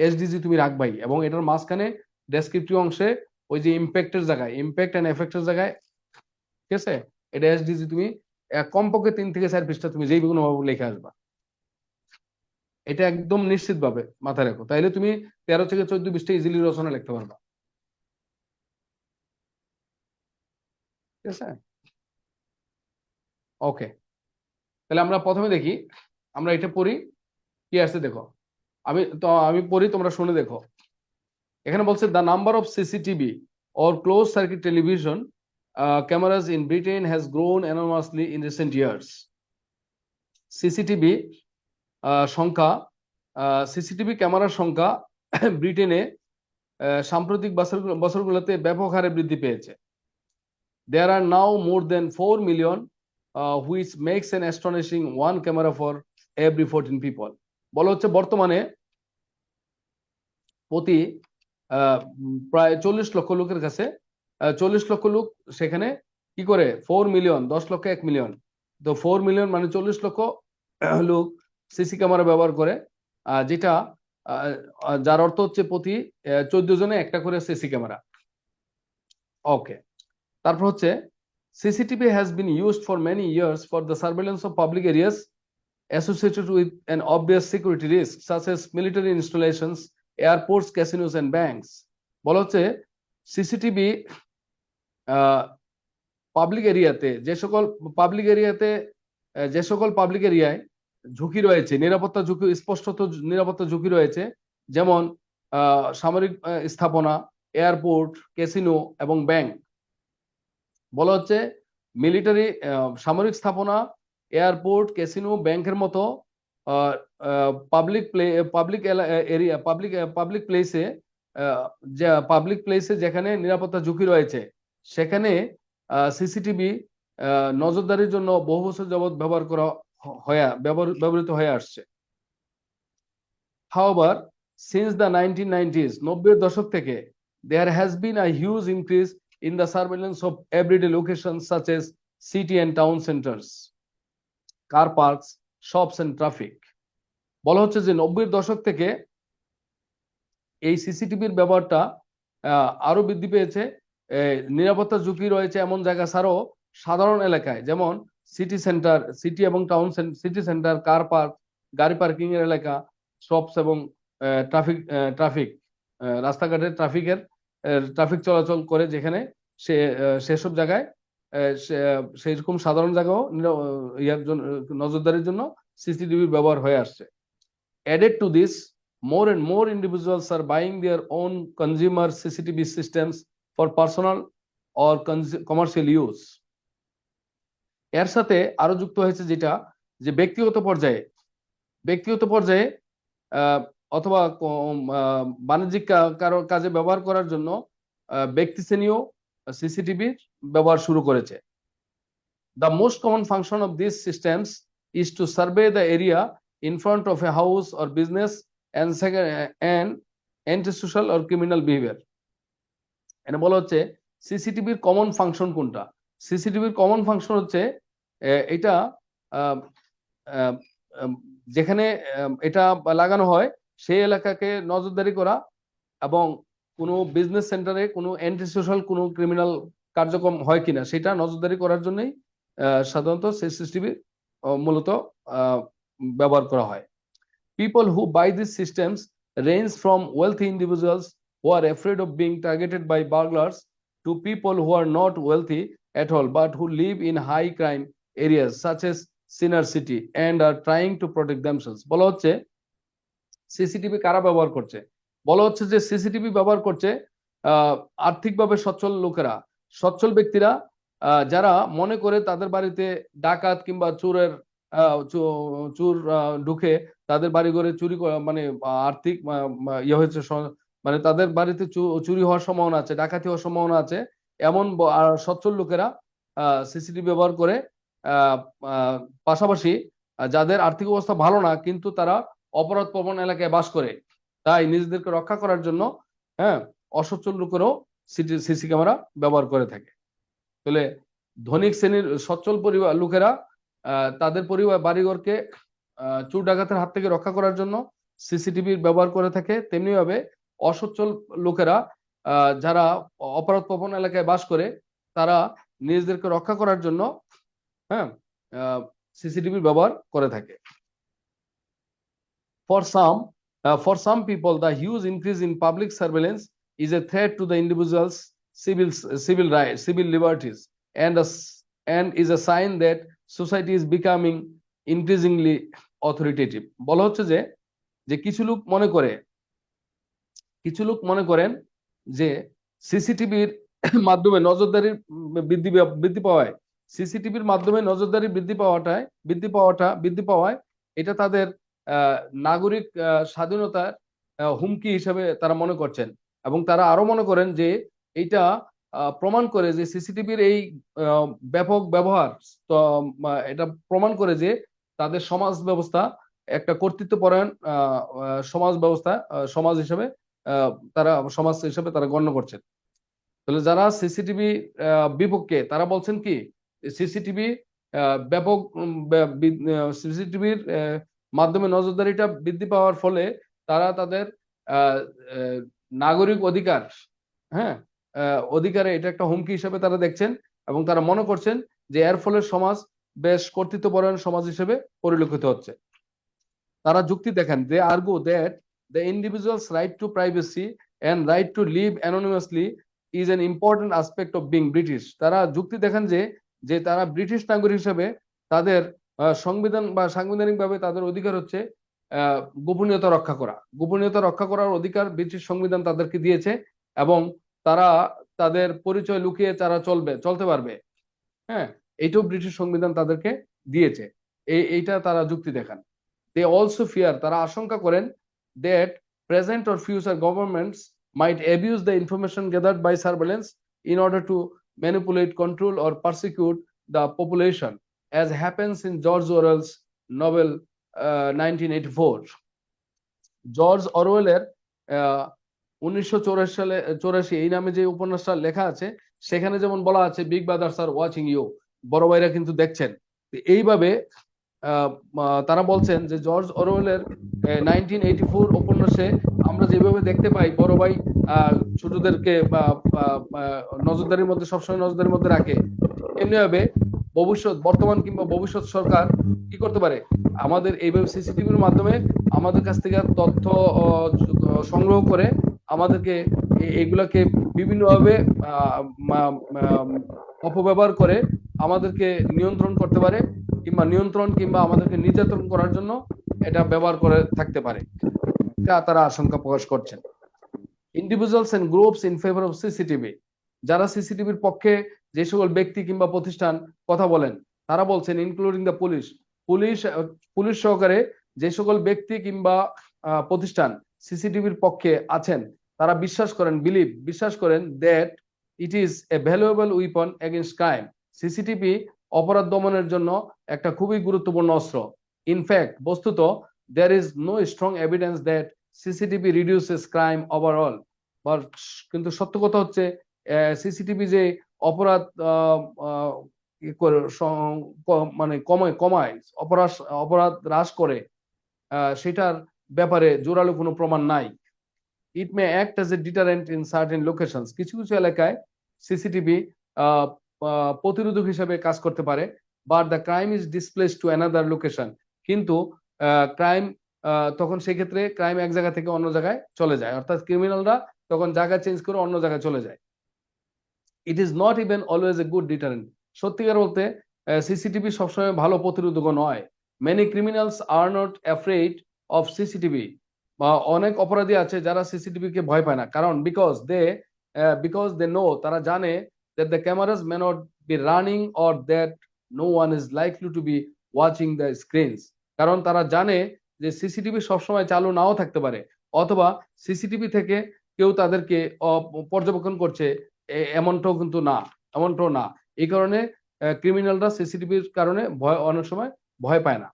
এসডিজি তুমি রাখবাই, এবং এটার মাঝখানে ডেসক্রিপটিভ অংশে ওই যে ইম্প্যাক্টের জায়গায়, ইম্প্যাক্ট এন্ড এফেক্টের জায়গায়, ঠিক আছে, এটা এসডিজি তুমি কমপক্ষে 3 থেকে 4 পৃষ্ঠা তুমি যেই কোনো ভাবে লিখে আসবা, এটা একদম নিশ্চিত ভাবে মাথায় রাখো, তাইলে তুমি 13 থেকে 14 পৃষ্ঠা ইজিলি রচনা লিখতে পারবা, ঠিক আছে? ওকে, তাহলে আমরা প্রথমে দেখি, আমরা এটা পড়ি কি আছে দেখো। আমি পড়ি, তোমরা শুনে দেখো। এখানে বলছে the number of CCTV or closed circuit television cameras in Britain has grown enormously in recent years. CCTV সংখ্যা, সিসিটিভি ক্যামেরার সংখ্যা ব্রিটেনে সাম্প্রতিক বছরগুলোতে ব্যাপক হারে বৃদ্ধি পেয়েছে। There are now more than 4 million, which makes an astonishing 1 camera for every 14 people. বলা হচ্ছে বর্তমানে প্রতি প্রায় 40 লক্ষ লোকের কাছে, 40 লক্ষ লোক সেখানে কি করে, 4 মিলিয়ন, 10 লক্ষ 1 মিলিয়ন, তো 4 মিলিয়ন মানে 40 লক্ষ লোক সিসি ক্যামেরা ব্যবহার করে, যেটা যার অর্থ হচ্ছে প্রতি 14 জনে একটা করে সিসি ক্যামেরা। ওকে, তারপর হচ্ছে CCTV has been used for many years for the surveillance of public areas associated with an obvious security risk such as military installations, airports, casinos and banks. বলা হচ্ছে সিসিটিভি পাবলিক এরিয়াতে, যে সকল public এরিয়ায় ঝুঁকি রয়েছে, নিরাপত্তা ঝুঁকি, স্পষ্টত নিরাপত্তা ঝুঁকি রয়েছে, যেমন সামরিক স্থাপনা, এয়ারপোর্ট, ক্যাসিনো এবং ব্যাংক। বলা হচ্ছে মিলিটারি, সামরিক স্থাপনা, এয়ারপোর্ট, ক্যাসিনো, ব্যাংকের মতো পাবলিক এরিয়া, পাবলিক প্লেসে যেখানে নিরাপত্তা ঝুঁকি রয়েছে সেখানে সিসিটিভি নজরদারির জন্য বহু বছর যাবৎ ব্যবহৃত হয়ে আসছে। However, since the 1990s, 90-এর দশক থেকে there has been a huge increase in the surveillance of everyday locations such as city and town centers, car parks, shops and traffic. বলা হচ্ছে যে 90-এর দশক থেকে এই সিসিটিভির ব্যবহারটা আরো বৃদ্ধি পেয়েছে, নিরাপত্তা ঝুঁকি রয়েছে এমন জায়গা ছাড়াও সাধারণ এলাকায়, যেমন সিটি এবং town, city centre, car park, গাড়ি পার্কিং এর এলাকা, শপস এবং ট্রাফিক, রাস্তাঘাটে ট্রাফিক চলাচল করে যেখানে সেসব জায়গায়, সেরকম সাধারণ জায়গাও নজরদারির জন্য সিসিটিভি ব্যবহার হয়ে আসছে। Added to this, more and more individuals are buying their own consumer CCTV systems for personal or commercial use. এর সাথে আরো যুক্ত হয়েছে যেটা, যে ব্যক্তিগত পর্যায়ে অথবা বাণিজ্যিক কাজে ব্যবহার করার জন্য ব্যক্তিশ্রেণীও সিসিটিভির ব্যবহার শুরু করেছে। The most common function of these systems is to survey the area in front of a house or business and antisocial or criminal behavior. এটা বলা হচ্ছে সিসিটিভির কমন ফাংশন কোনটা। সিসিটিভির কমন ফাংশন হচ্ছে এটা আহ, আহ, আহ, যেখানে এটা লাগানো হয় সেই এলাকাকে নজরদারি করা এবং কোনো বিজনেস সেন্টারে কোনো অ্যান্টি সোশ্যাল কোনো ক্রিমিনাল কার্যক্রম হয় কিনা সেটা নজরদারি করার জন্যই সাধারণত সিসিটিভি মূলত ব্যবহার করা হয়। People who buy these systems range from wealthy individuals who are afraid of being targeted by burglars to people who are not wealthy at all but who live in high crime areas such as Sinar City and are trying to protect themselves. বলা হচ্ছে CCTV কারা ব্যবহার করছে, বলা হচ্ছে যে CCTV ব্যবহার করছে আর্থিকভাবে সচ্ছল লোকেরা, সচ্ছল ব্যক্তিরা যারা মনে করে তাদের বাড়িতে ডাকাত কিংবা চোরের চোর ঢুকে তাদের বাড়ি ঘরে চুরি মানে আর্থিক ইয়ে হয়েছে, মানে তাদের বাড়িতে চুরি হওয়ার সম্ভাবনা আছে, ডাকাতি হওয়ার সম্ভাবনা আছে, এমন সচ্ছল লোকেরা সিসিটিভি ব্যবহার করে। পাশাপাশি যাদের আর্থিক অবস্থা ভালো না কিন্তু তারা অপরাধ প্রবণ এলাকায় বাস করে, তাই নিজেদেরকে রক্ষা করার জন্য অসচ্ছল লোকেরও সিসি ক্যামেরা ব্যবহার করে থাকে। তাহলে ধনিক শ্রেণীর সচ্ছল পরিবার লোকেরা তাদের পরিবার বাড়িঘরকে চোর ডাকাতের হাত থেকে রক্ষা করার জন্য সিসিটিভির ব্যবহার করে থাকে। তেমনি ভাবে অসচ্ছল লোকেরা যারা অপরাধ প্রবণ এলাকায় বাস করে তারা নিজেদেরকে রক্ষা করার জন্য সিসিটিভির ব্যবহার করে থাকে। For some people, the huge increase in public surveillance is a threat to the individual's civil rights, civil liberties, and is a sign that society is becoming increasingly authoritative. বলা হচ্ছে যে কিছু লোক মনে করেন যে সিসিটিভির মাধ্যমে নজরদারির বৃদ্ধি পাওয়ায় সিসিটিভির মাধ্যমে নজরদারি বৃদ্ধি পাওয়ায় এটা তাদের নাগরিক স্বাধীনতার হুমকি হিসেবে তারা মনে করছেন, এবং তারা আরো মনে করেন যে এটা প্রমাণ করে যে সিসিটিভির এই ব্যাপক ব্যবহার এটা প্রমাণ করে যে তাদের সমাজ ব্যবস্থা একটা কর্তৃত্বপরায়ণ সমাজ হিসেবে তারা গণ্য করছেন। তাহলে যারা সিসিটিভি বিপক্ষে তারা বলছেন কি সিসিটিভির মাধ্যমে নজরদারিটা বৃদ্ধি পাওয়ার ফলে তারা তাদের নাগরিক অধিকারে এটা একটা হুমকি হিসেবে তারা দেখছেন, এবং তারা মনে করছেন যে এর ফলে সমাজ বেশ কর্তৃত্বপরায়ণ সমাজ হিসেবে পরিলক্ষিত হচ্ছে। তারা যুক্তি দেখেন, they argue that the individual's right to privacy and right to live anonymously is an important aspect of being British. তারা যুক্তি দেখেন যে তারা ব্রিটিশ নাগরিক হিসেবে তাদের সংবিধান বা সাংবিধানিকভাবে তাদের অধিকার হচ্ছে গোপনীয়তা রক্ষা করার অধিকার ব্রিটিশ সংবিধান তাদেরকে দিয়েছে, এবং তারা তাদের পরিচয় লুকিয়ে তারা চলতে পারবে, এইটাও ব্রিটিশ সংবিধান তাদেরকে দিয়েছে। এইটা তারা যুক্তি দেখান। They also fear, তারা আশঙ্কা করেন that present or future governments might abuse the information gathered by surveillance in order to manipulate, control or persecute the population, as happens in George Orwell's novel 1984. George অরওয়েলের 1984 এই নামে যে উপন্যাসটা লেখা আছে সেখানে যেমন বলা আছে big brothers are watching you, বড় ভাইরা কিন্তু দেখছেন। এইভাবে তারা বলছেন যে জর্জ অরওয়েলের 1984 উপন্যাসে আমরা যেভাবে দেখতে পাই বড় ভাই ছোটদেরকে সবসময় নজরদারির মধ্যে রাখে, এমনি ভাবে বর্তমান কিংবা ভবিষ্যৎ সরকার কি করতে পারে, আমাদের এইভাবে সিসিটিভির মাধ্যমে আমাদের কাছ থেকে তথ্য সংগ্রহ করে আমাদেরকে এগুলাকে বিভিন্নভাবে অপব্যবহার করে আমাদেরকে নিয়ন্ত্রণ করতে পারে, কিংবা আমাদেরকে নির্যাতন করার জন্য এটা ব্যবহার করে থাকতে পারে, এটা তারা আশঙ্কা প্রকাশ করছেন। Individuals and groups in favour of CCTV, যারা সিসিটিভির পক্ষে যে সকল ব্যক্তি কিংবা প্রতিষ্ঠান কথা বলেন তারা বলছেন ইনক্লুডিং দ্য পুলিশ সহকারে যে সকল ব্যক্তি কিংবা প্রতিষ্ঠান সিসিটিভির পক্ষে আছেন তারা বিশ্বাস করেন that it is a valuable weapon against crime. CCTV অপরাধ দমনের জন্য একটা খুবই গুরুত্বপূর্ণ অস্ত্র। ইনফ্যাক্ট বস্তুত there is no strong evidence that CCTV reduces crime overall, but কিন্তু সত্য কথা হচ্ছে সিসিটিভি যে অপরাধ মানে কমায় অপরাধ হ্রাস করে সেটার ব্যাপারে জোরালো কোনো প্রমাণ নাই। It may act as a deterrent in certain locations. কিছু কিছু এলাকায় সিসিটিভি প্রতিরোধক হিসেবে কাজ করতে পারে, but the crime is displaced to another location. কিন্তু ক্রাইম তখন সেই ক্ষেত্রে ক্রাইম এক জায়গা থেকে অন্য জায়গায় চলে যায়, অর্থাৎ ক্রিমিনালরা তখন জায়গা চেঞ্জ করে অন্য জায়গায় চলে যায়। ইট is not even always a good deterrent. সত্যিকার বলতে সিসিটিভি সবসময় ভালো প্রতিরোধক নয়। Many criminals are not afraid of CCTV. বা অনেক অপরাধী আছে যারা সিসিটিভি কে ভয় পায় না, কারণ বিকজ দে নো, তারা জানে that the cameras may not be running or that no one is likely to be watching the screens। কারণ তারা জানে যে সিসিটিভি সবসময় চালু নাও থাকতে পারে, অথবা সিসিটিভি থেকে কেউ তাদেরকে পর্যবেক্ষণ করছে এমনটাও না। এই কারণে ক্রিমিনালরা সিসিটিভির কারণে অনেক সময় ভয় পায় না।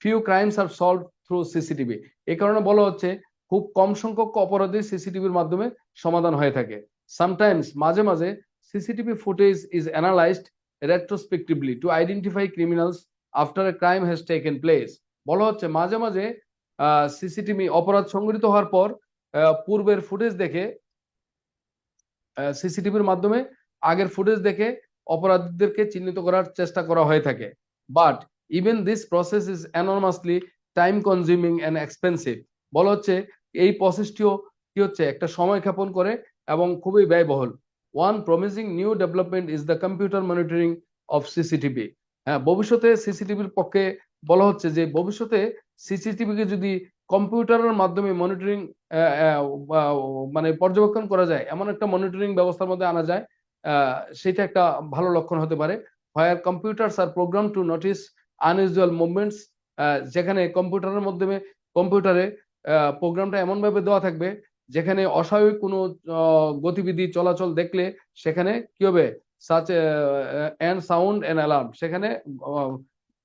Few crimes are solve through CCTV. এই কারণে বলা হচ্ছে খুব কম সংখ্যক অপরাধী সিসিটিভির মাধ্যমে সমাধান হয়ে থাকে। সামটাইমস, মাঝে মাঝে CCTV footage is analyzed retrospectively to identify criminals after a crime has taken place। বলা হচ্ছে মাঝে মাঝে সিসিটিভি অপরাধ সংঘটিত হওয়ার পর পূর্বের ফুটেজ দেখে, সিসিটিভির মাধ্যমে আগের ফুটেজ দেখে অপরাধীদেরকে চিহ্নিত করার চেষ্টা করা হয়ে থাকে। But even this process is enormously time consuming and expensive. বলা হচ্ছে এই প্রসেসটিও কি হচ্ছে একটা সময় ক্ষেপণ করে এবং খুবই ব্যয়বহুল। One promising new development is the computer monitoring of CCTV। হ্যাঁ, ভবিষ্যতে সিসিটিভির পক্ষে বলা হচ্ছে যে ভবিষ্যতে সিসিটিভিকে যদি কম্পিউটারের মাধ্যমে মনিটরিং মানে পর্যবেক্ষণ করা যায়, এমন একটা মনিটরিং ব্যবস্থার মধ্যে আনা যায়, সেটা একটা ভালো লক্ষণ হতে পারে। where computers are programmed to notice unusual movements। যেখানে কম্পিউটারে প্রোগ্রামটা এমন ভাবে দেওয়া থাকবে যেখানে অস্বাভাবিক কোনো গতিবিধি চলাচল দেখলে সেখানে কি হবে, such and sound and alarm, সেখানে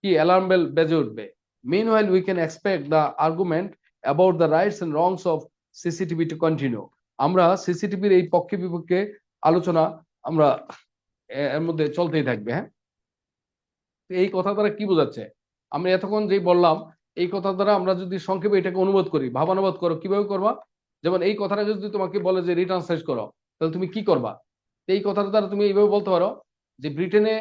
কি অ্যালার্ম বেল বেজে উঠবে। Meanwhile we can expect the argument about the rights and wrongs of CCTV to continue. আমরা সিসিটিভির এই পক্ষে বিপক্ষে আলোচনা আমরা এর মধ্যে চলতেই থাকবে। হ্যাঁ, এই কথা দ্বারা কি বোঝাচ্ছে? আমরা এতক্ষণ যেই বললাম এই কথা দ্বারা আমরা যদি সংক্ষেপে এটাকে অনুবাদ করি, ভাবানুবাদ করো, কিভাবে করবা? যেমন এই কথাটা যদি তোমাকে বলে যে রিট্রান্সলেট করো, তাহলে তুমি কি করবা? এই কথাটা দ্বারা তুমি এইভাবে বলতে পারো যে ব্রিটেনে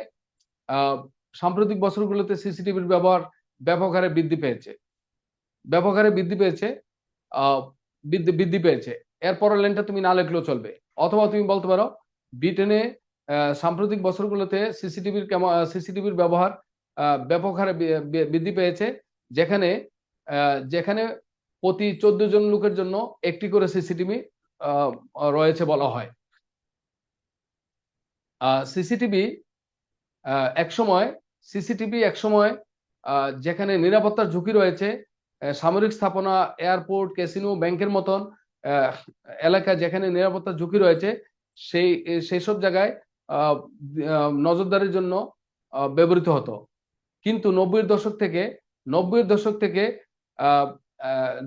সাম্প্রতিক বছরগুলোতে সিসিটিভির ব্যবহার ব্যাপক হারে বৃদ্ধি পেয়েছে। এরপরের লাইনটা তুমি না লিখলেও চলবে। অথবা তুমি বলতে পারো ব্রিটেনে সাম্প্রতিক বছরগুলোতে সিসিটিভির ব্যবহার ব্যাপক হারে বৃদ্ধি পেয়েছে, যেখানে প্রতি 14 জন লোকের জন্য একটি করে সিসিটিভি রয়েছে বলা হয়। সিসিটিভি একসময় যেখানে নিরাপত্তার ঝুঁকি রয়েছে, সামরিক স্থাপনা, এয়ারপোর্ট, ক্যাসিনো, ব্যাংকের মতন এলাকা যেখানে নিরাপত্তার ঝুঁকি রয়েছে, সেই সব জায়গায় নজরদারির জন্য ব্যবহৃত হতো। কিন্তু 90-এর দশক থেকে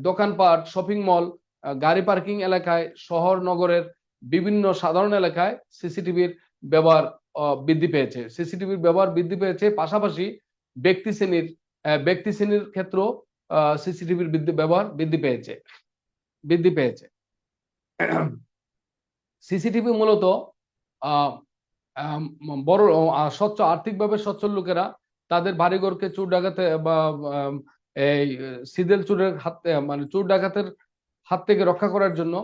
দোকানপাট, শপিং মল, গাড়ি পার্কিং এলাকায়, শহর নগরের বিভিন্ন সাধারণ এলাকায় সিসিটিভির ব্যবহার বৃদ্ধি পেয়েছে। পাশাপাশি ব্যক্তি শ্রেণীর ক্ষেত্রেও সিসিটিভির ব্যবহার বৃদ্ধি পেয়েছে। সিসিটিভি মূলত বড় আর্থিকভাবে সচ্ছল লোকেরা তাদের বাড়িঘরকে চোর ডাকাতে বা এই সিদেল চোরের চোর ডাকাতের হাত থেকে রক্ষা করার জন্য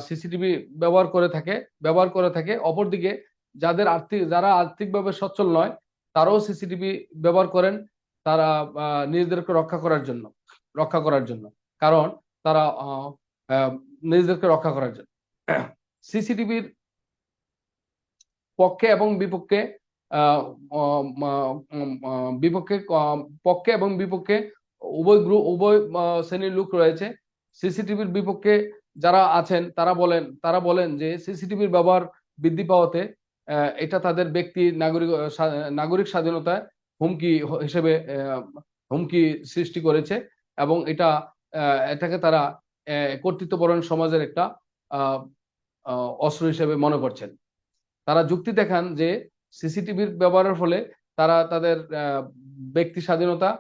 সিসিটিভি ব্যবহার করে থাকে। অপরদিকে যারা আর্থিকভাবে সচ্ছল নয়, তারাও সিসিটিভি ব্যবহার করেন তারা নিজেদেরকে রক্ষা করার জন্য, কারণ তারা নিজেদেরকে রক্ষা করার জন্য। সিসিটিভির পক্ষে এবং বিপক্ষে উভয় শ্রেণীর লোক রয়েছে। সিসিটিভির বিপক্ষে যারা আছেন তারা বলেন যে সিসিটিভির ব্যবহার বৃদ্ধি পাওয়াতে এটা তাদের ব্যক্তি নাগরিক স্বাধীনতায় হুমকি হিসেবে হুমকি সৃষ্টি করেছে এবং এটাকে তারা কর্তৃত্বপরায়ণ সমাজের একটা অস্ত্র হিসেবে মনে করছেন। তারা যুক্তি দেখান যে সিসিটিভির ব্যবহারের ফলে তারা তাদের ব্যক্তি স্বাধীনতা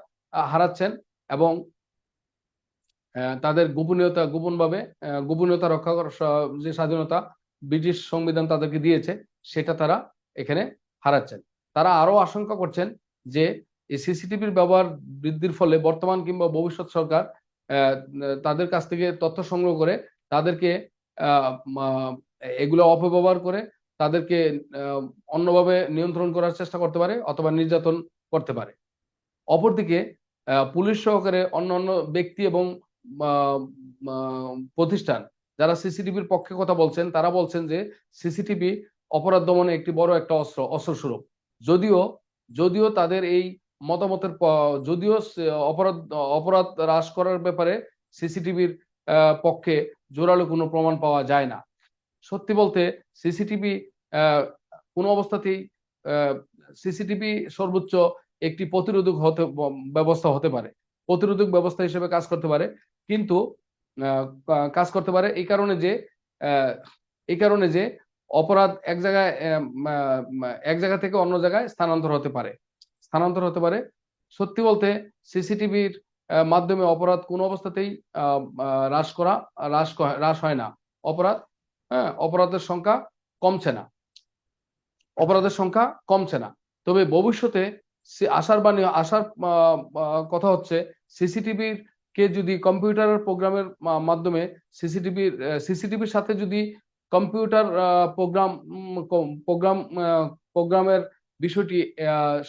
হারাচ্ছেন এবং তাদের গোপনীয়তা রক্ষা করার যে স্বাধীনতা ব্রিটিশ সংবিধান তাদেরকে দিয়েছে সেটা তারা এখানে হারাচ্ছেন। তারা আরো আশঙ্কা করছেন যে এই সিসিটিভির ব্যবহার বৃদ্ধির ফলে বর্তমান কিংবা ভবিষ্যৎ সরকার তাদের কাছ থেকে তথ্য সংগ্রহ করে তাদেরকে এগুলো অপব্যবহার করে তাদেরকে অন্যভাবে নিয়ন্ত্রণ করার চেষ্টা করতে পারে অথবা নির্যাতন করতে পারে। অপরদিকে পুলিশ সহকারে অন্যান্য ব্যক্তি এবং প্রতিষ্ঠান যারা সিসিটিভির পক্ষে কথা বলছেন তারা বলছেন যে সিসিটিভি অপরাধ দমনে একটি বড় একটা অস্ত্রস্বরূপ। যদিও তাদের এই মতামতের যদিও অপরাধ হ্রাস করার ব্যাপারে সিসিটিভির পক্ষে জোরালো কোনো প্রমাণ পাওয়া যায় না। সত্যি বলতে সিসিটিভি কোনো অবস্থাতেই সিসিটিভি সর্বোচ্চ একটি প্রতিরোধক ব্যবস্থা হতে পারে, প্রতিরোধক ব্যবস্থা হিসেবে কাজ করতে পারে, কিন্তু কাজ করতে পারে এই কারণে যে অপরাধ এক জায়গা থেকে অন্য জায়গায় স্থানান্তর হতে পারে। সত্যি বলতে সিসিটিভির মাধ্যমে অপরাধ কোনো অবস্থাতেই হ্রাস হয় না। অপরাধের সংখ্যা কমছে না। তবে ভবিষ্যতে আসার কথা হচ্ছে সিসিটিভির কে যদি কম্পিউটারের প্রোগ্রামের মাধ্যমে সিসিটিভির সাথে যদি কম্পিউটার প্রোগ্রামের বিষয়টি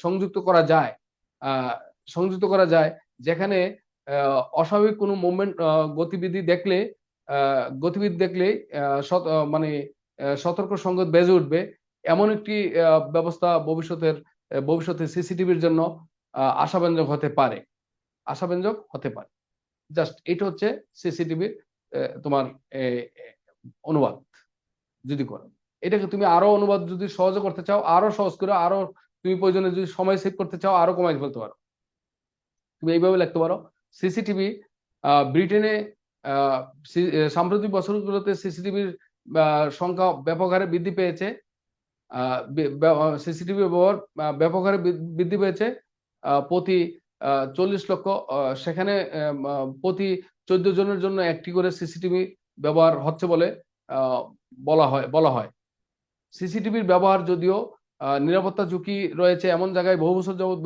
সংযুক্ত করা যায় যেখানে অস্বাভাবিক কোনো মুভমেন্ট গতিবিধি দেখলে সতর্ক সংকেত বেজে উঠবে, এমন একটি ব্যবস্থা ভবিষ্যতে সিসিটিভির জন্য আশাব্যঞ্জক হতে পারে। জাস্ট এটা হচ্ছে সিসিটিভির তোমার অনুবাদ যদি করো। এটাকে তুমি আরো অনুবাদ যদি সহজে করতে চাও, আরো সহজ করে, আরো তুমি প্রয়োজনে যদি সময় সেভ করতে চাও আরো কমাই ফেলতে পারো। তুমি এইভাবে লিখতে পারো, সিসিটিভি ব্রিটেনে সাম্প্রতিক বছরগুলোতে সিসিটিভির সংখ্যা ব্যাপক হারে বৃদ্ধি পেয়েছে। সিসিটিভি ব্যবহার ব্যাপক হারে বৃদ্ধি পেয়েছে। প্রতি 40 লক্ষ, সেখানে প্রতি 14 জনের জন্য একটি করে সিসিটিভি ব্যবহার হচ্ছে বলে বলা হয়। সিসিটিভির ব্যবহার যদিও নিরাপত্তা ঝুঁকি রয়েছে এমন জায়গায় বহু বছর যাবৎ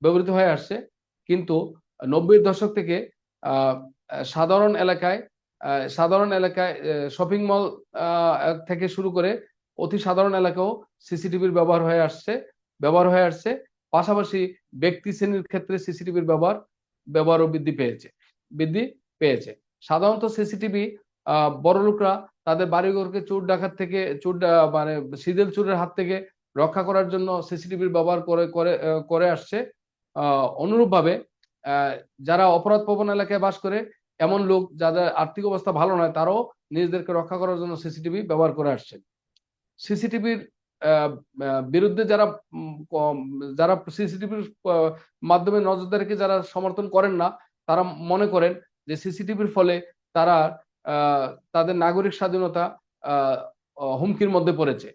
ব্যবহৃত হয়ে আসছে, কিন্তু 90-এর দশক থেকে সাধারণ এলাকায় শপিং মল থেকে শুরু করে অতি সাধারণ এলাকাও সিসিটিভির ব্যবহার হয়ে আসছে। পাশাপাশি ব্যক্তি শ্রেণীর ক্ষেত্রে সিসিটিভির ব্যবহারও বৃদ্ধি পেয়েছে। সাধারণত সিসিটিভি বড় লোকরা তাদের বাড়িঘরকে চোর ডাকাত থেকে সিজেল চোরের হাত থেকে রক্ষা করার জন্য সিসিটিভির ব্যবহার করে আসছে। অনুরূপভাবে যারা অপরাধ প্রবণ এলাকায় বাস করে এমন লোক যাদের আর্থিক অবস্থা ভালো নয় তারাও নিজেদেরকে রক্ষা করার জন্য সিসিটিভি ব্যবহার করে আসছে। সিসিটিভির বিরুদ্ধে যারা সিসিটিভির মাধ্যমে নজরদারিকে যারা সমর্থন করেন না, তারা মনে করেন যে সিসিটিভির ফলে তারা তাদের নাগরিক স্বাধীনতা হুমকির মধ্যে পড়েছে।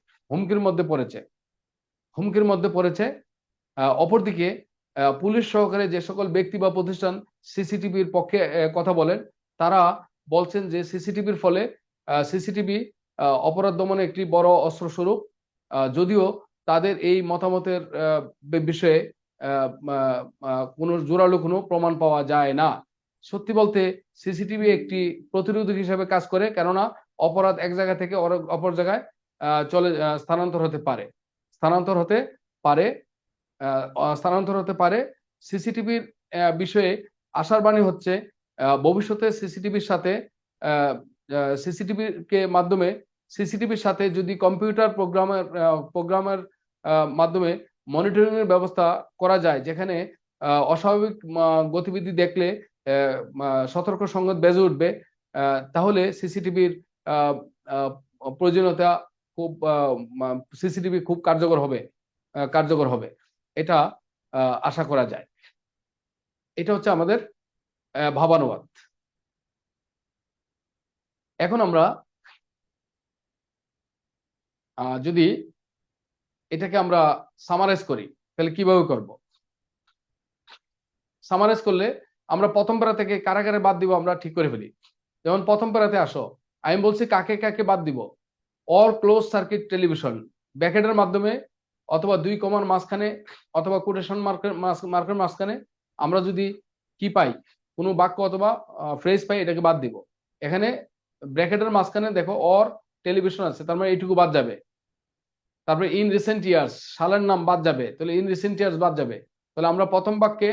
অপরদিকে পুলিশ সহকারে যে সকল ব্যক্তি বা প্রতিষ্ঠান সিসিটিভির পক্ষে কথা বলেন তারা বলছেন যে সিসিটিভি অপরাধ দমনে একটি বড় অস্ত্রস্বরূপ। যদিও তাদের এই মতামতের বিষয়ে কোনো জোরালো কোনো প্রমাণ পাওয়া যায় না। সত্যি বলতে সিসিটিভি একটি প্রতিরোধক হিসেবে কাজ করে, কেননা অপরাধ এক জায়গা থেকে অপর জায়গায় স্থানান্তর হতে পারে। সিসিটিভির বিষয়ে আশার বাণী হচ্ছে ভবিষ্যতে সিসিটিভির সাথে যদি কম্পিউটার প্রোগ্রামের মাধ্যমে মনিটরিং এর ব্যবস্থা করা যায়, যেখানে অস্বাভাবিক গতিবিধি দেখলে সতর্ক সংকেত বেজে উঠবে, তাহলে সিসিটিভির প্রয়োজনীয়তা খুব সিসিটিভি খুব কার্যকর হবে এটা আশা করা যায়। এটা হচ্ছে আমাদের ভাবানুবাদ। এখন আমরা যদি এটাকে আমরা সামারাইজ করি তাহলে কিভাবে করব? সামারাইজ করলে আমরা প্রথম প্যারা থেকে কারা কারা বাদ দিব আমরা ঠিক করে ফেলি। যেমন প্রথম প্যারাতে আসো, আমি বলছি কাকে কাকে বাদ দিব। অল ক্লোজ সার্কিট টেলিভিশন ব্র্যাকেটের মাধ্যমে অথবা দুই কমার মাঝখানে অথবা কোটেশন মার্কের মাঝখানে আমরা যদি কি পাই, কোনো বাক্য অথবা ফ্রেজ পাই, এটাকে বাদ দিব। এখানে ব্র্যাকেটের মাঝখানে দেখো অর টেলিভিশন আছে, তার মানে এইটুকু বাদ যাবে। তারপরে ইন রিসেন্ট ইয়ার্স সালের নাম বাদ যাবে, তাহলে ইন রিসেন্ট ইয়ার্স বাদ যাবে। তাহলে আমরা প্রথম বাক্যে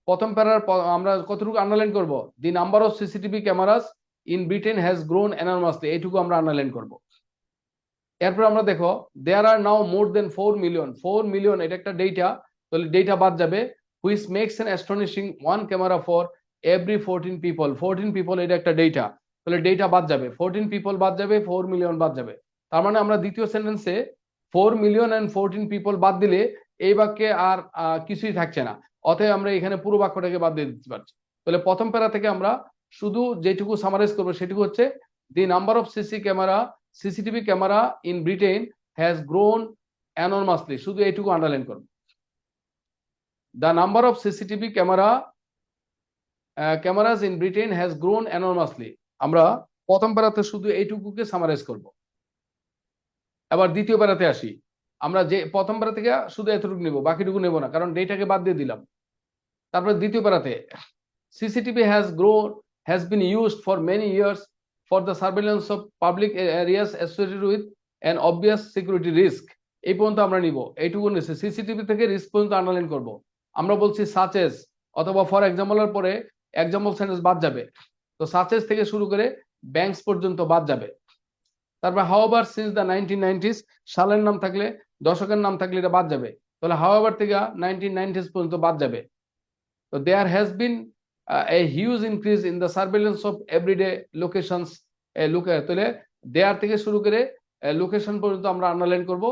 প্রথম প্যারার আমরা কতটুকু আন্ডারলাইন করব? The number of CCTV cameras in Britain has grown enormously, এইটুকু আমরা আন্ডারলাইন করব। এরপর আমরা দেখো দেয়ার আর নাও মোর দেন 4 মিলিয়ন, 4 মিলিয়ন এটা একটা ডেটা, তাহলে ডেটা বাদ যাবে। Which makes an astonishing 1 camera for every 14 people, 14 people এটা একটা ডেটা, তাহলে ডেটা বাদ যাবে। 14 পিপল বাদ যাবে, 4 মিলিয়ন বাদ যাবে। তার মানে আমরা দ্বিতীয় সেন্টেন্সে 4 মিলিয়ন এন্ড 14 পিপল বাদ দিলে এই বাক্যে আর কিছুই থাকছে না, অতএব আমরা এখানে পুরো বাক্যটাকে বাদ দিয়ে দিতে পারছি। তাহলে প্রথম প্যারা থেকে আমরা শুধু যেটুকু সামারাইজ করবো সেটুকু হচ্ছে the number of CCTV camera in Britain has grown enormously, শুধু এইটুকু আন্ডারলাইন করবো। The number of CCTV cameras in Britain has grown enormously, আমরা প্রথম প্যারাতে শুধু এইটুকুকে সামারাইজ করব। এবার দ্বিতীয় প্যারাতে আসি, আমরা যে প্রথম প্যারা থেকে শুধু এতটুকু নেব, বাকিটুকু নেব না, কারণ ডেটাকে বাদ দিয়ে দিলাম। তারপরে দ্বিতীয় প্যারাতে CCTV has been used for many years for the surveillance of public areas associated with an obvious security risk, এই পর্যন্ত আমরা নিব। এইটুকু নিচ্ছে, সিসিটিভি থেকে রিস্ক পর্যন্ত আন্ডারলাইন করব। আমরা বলছি সাচেস অথবা ফর এক্সাম্পলের পরে এক্সাম্পল সেন্টেন্স বাদ যাবে, তো সাচেস থেকে শুরু করে ব্যাংকস পর্যন্ত বাদ যাবে। তারপর হাওয়াভার সিন্স দ্য 1990s সালের নাম থাকলে দশকের নাম থাকলে এটা বাদ যাবে, তাহলে হাওয়াভার থেকে 1990s পর্যন্ত বাদ যাবে। তো there has been a huge increase in the surveillance of everyday locations, তাহলে দেয়ার থেকে শুরু করে লোকেশন পর্যন্ত আমরা আন্ডারলাইন করব।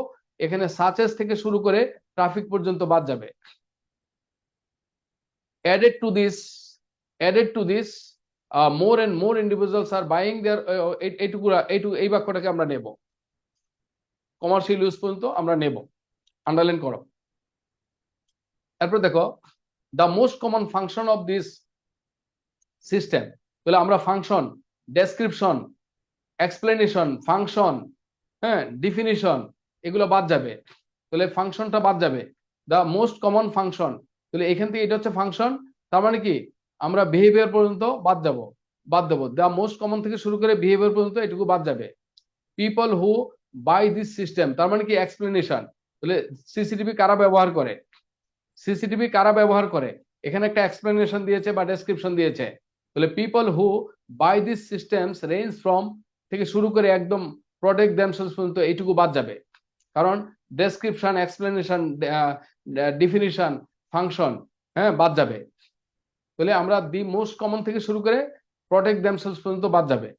এখানে সাচেস থেকে শুরু করে ট্রাফিক পর্যন্ত বাদ যাবে। added to this more and more individuals are buying their এই বাক্যটাকে আমরা নেব, কমার্শিয়াল ইউজ পর্যন্ত আমরা নেব, আন্ডারলাইন করো। এরপর দেখো the most common function of this system, তাহলে আমরা ফাংশন, ডেসক্রিপশন, এক্সপ্লেনেশন, ফাংশন, হ্যাঁ, ডিফিনিশন, এগুলো বাদ যাবে। তাহলে ফাংশনটা বাদ যাবে, দা মোস্ট কমন ফাংশন, তাহলে এখান থেকে এটা হচ্ছে ফাংশন, তার মানে কি আমরা বিহেভিয়ার পর্যন্ত বাদ দেবো। দা মোস্ট কমন থেকে শুরু করে বিহেভিয়ার পর্যন্ত এটুকু বাদ যাবে। People who buy this system, তার মানে কি এক্সপ্লেনেশন, তাহলে সিসিটিভি কারা ব্যবহার করে, এখানে একটা এক্সপ্লেনেশন দিয়েছে বা ডেসক্রিপশন দিয়েছে। তাহলে people who buy this systems range from থেকে শুরু করে একদম প্রোটেক্ট দেমসেলস পর্যন্ত এইটুকু বাদ যাবে, কারণ ডেসক্রিপশন, এক্সপ্লেনেশন, ডিফিনিশন, ফাংশন, হ্যাঁ, বাদ যাবে। তাহলে আমরা দি মোস্ট কমন থেকে শুরু করে প্রোটেক্ট দেমসেলস পর্যন্ত বাদ যাবে।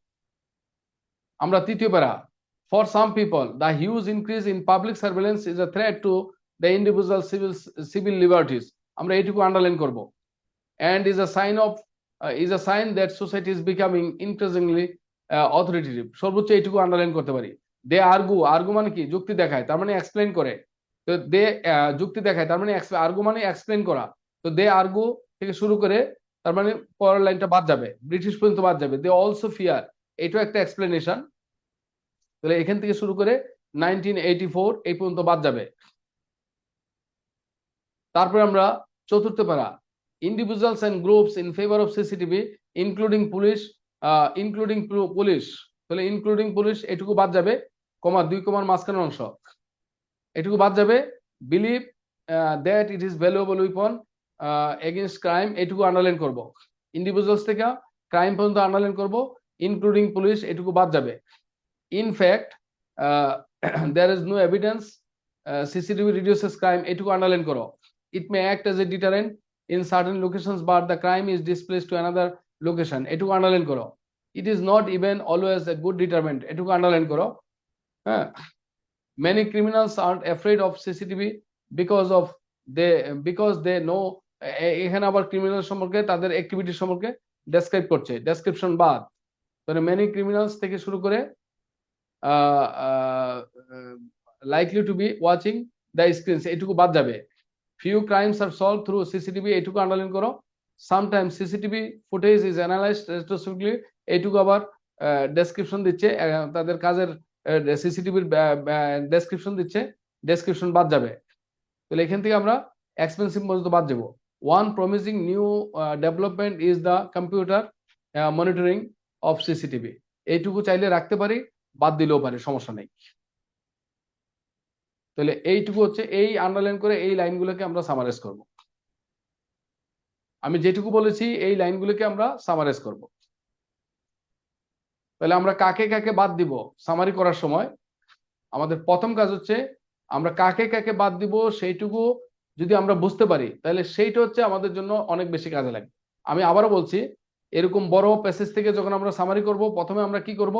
আমরা তৃতীয় প্যারা, for some people the huge increase in public surveillance is a threat to the individual civil liberties, আমরা এইটুকু আন্ডারলাইন করব। and is a sign that society is becoming increasingly authoritative, সর্বোচ্চ এইটুকু আন্ডারলাইন করতে পারি। দে আর্গু মানে কি যুক্তি দেখায়, তার মানে এক্সপ্লেন করে, তো দে যুক্তি দেখায় তার মানে আর্গু মানে এক্সপ্লেন করা, তো দে আর্গু থেকে শুরু করে তার মানে পরের লাইনটা বাদ যাবে, ব্রিটিশ পর্যন্ত বাদ যাবে। দে অলসো ফিয়ার, এটাও একটা এক্সপ্লেনেশন, তাহলে এখান থেকে শুরু করে 1984 এই পর্যন্ত বাদ যাবে। তারপরে আমরা চতুর্থ প্যারা, individuals and groups in favor of CCTV including police, তাহলে ইনক্লুডিং পুলিশ এটুকু বাদ যাবে, কমা দুই কমার মাঝখানের অংশ এটুকু বাদ যাবে। Believe that it is valuable weapon against crime, এটুকু আন্ডারলাইন করব। ইন্ডিভিজুয়ালস থেকে ক্রাইম পর্যন্ত আন্ডারলাইন করব, ইনক্লুডিং পুলিশ এটুকু বাদ যাবে। In fact there is no evidence CCTV reduces crime, এটুকু আন্ডারলাইন করো। It may act as a deterrent in certain locations but the crime is displaced to another location, এটুকু underline করো। It is not even always a good deterrent, এটুকু underline করো। হ্যাঁ, many criminals aren't afraid of CCTV because they know, এখানে আবার criminal সম্পর্কে তাদের activity সম্পর্কে ডেসক্রাইব করছে, ডেসক্রিপশন বাদ। তাহলে মেনি ক্রিমিনালস থেকে শুরু করে likely to be watching the screens, এটুকু বাদ যাবে। Few crimes are solve through CCTV, এটুকু আন্ডারলাইন করো। Sometimes CCTV footage is analysed retrospectively, এইটুকু আবার ডেসক্রিপশন দিচ্ছে, তাদের কাজের সিসিটিভির ডেসক্রিপশন দিচ্ছে, ডেসক্রিপশন বাদ যাবে। তাহলে এখান থেকে আমরা এক্সপেন্সিভ পর্যন্ত বাদ যাবো। One promising new development is the computer monitoring of CCTV, এইটুকু চাইলে রাখতে পারি, বাদ দিলেও পারি, সমস্যা নেই। তাহলে এইটুকু হচ্ছে, এই আন্ডারলাইন করে এই লাইনগুলোকে আমরা সামারাইজ করব। আমি যেটুকু বলেছি এই লাইনগুলোকে আমরা সামারাইজ করব। তাহলে আমরা কাকে কাকে বাদ দিব সামারি করার সময়, আমাদের প্রথম কাজ হচ্ছে আমরা কাকে কাকে বাদ দিব সেইটুকু যদি আমরা বুঝতে পারি, তাহলে সেইটা হচ্ছে আমাদের জন্য অনেক বেশি কাজে লাগে। আমি আবারও বলছি, এরকম বড় প্যাসেজ থেকে যখন আমরা সামারি করব, প্রথমে আমরা কি করব,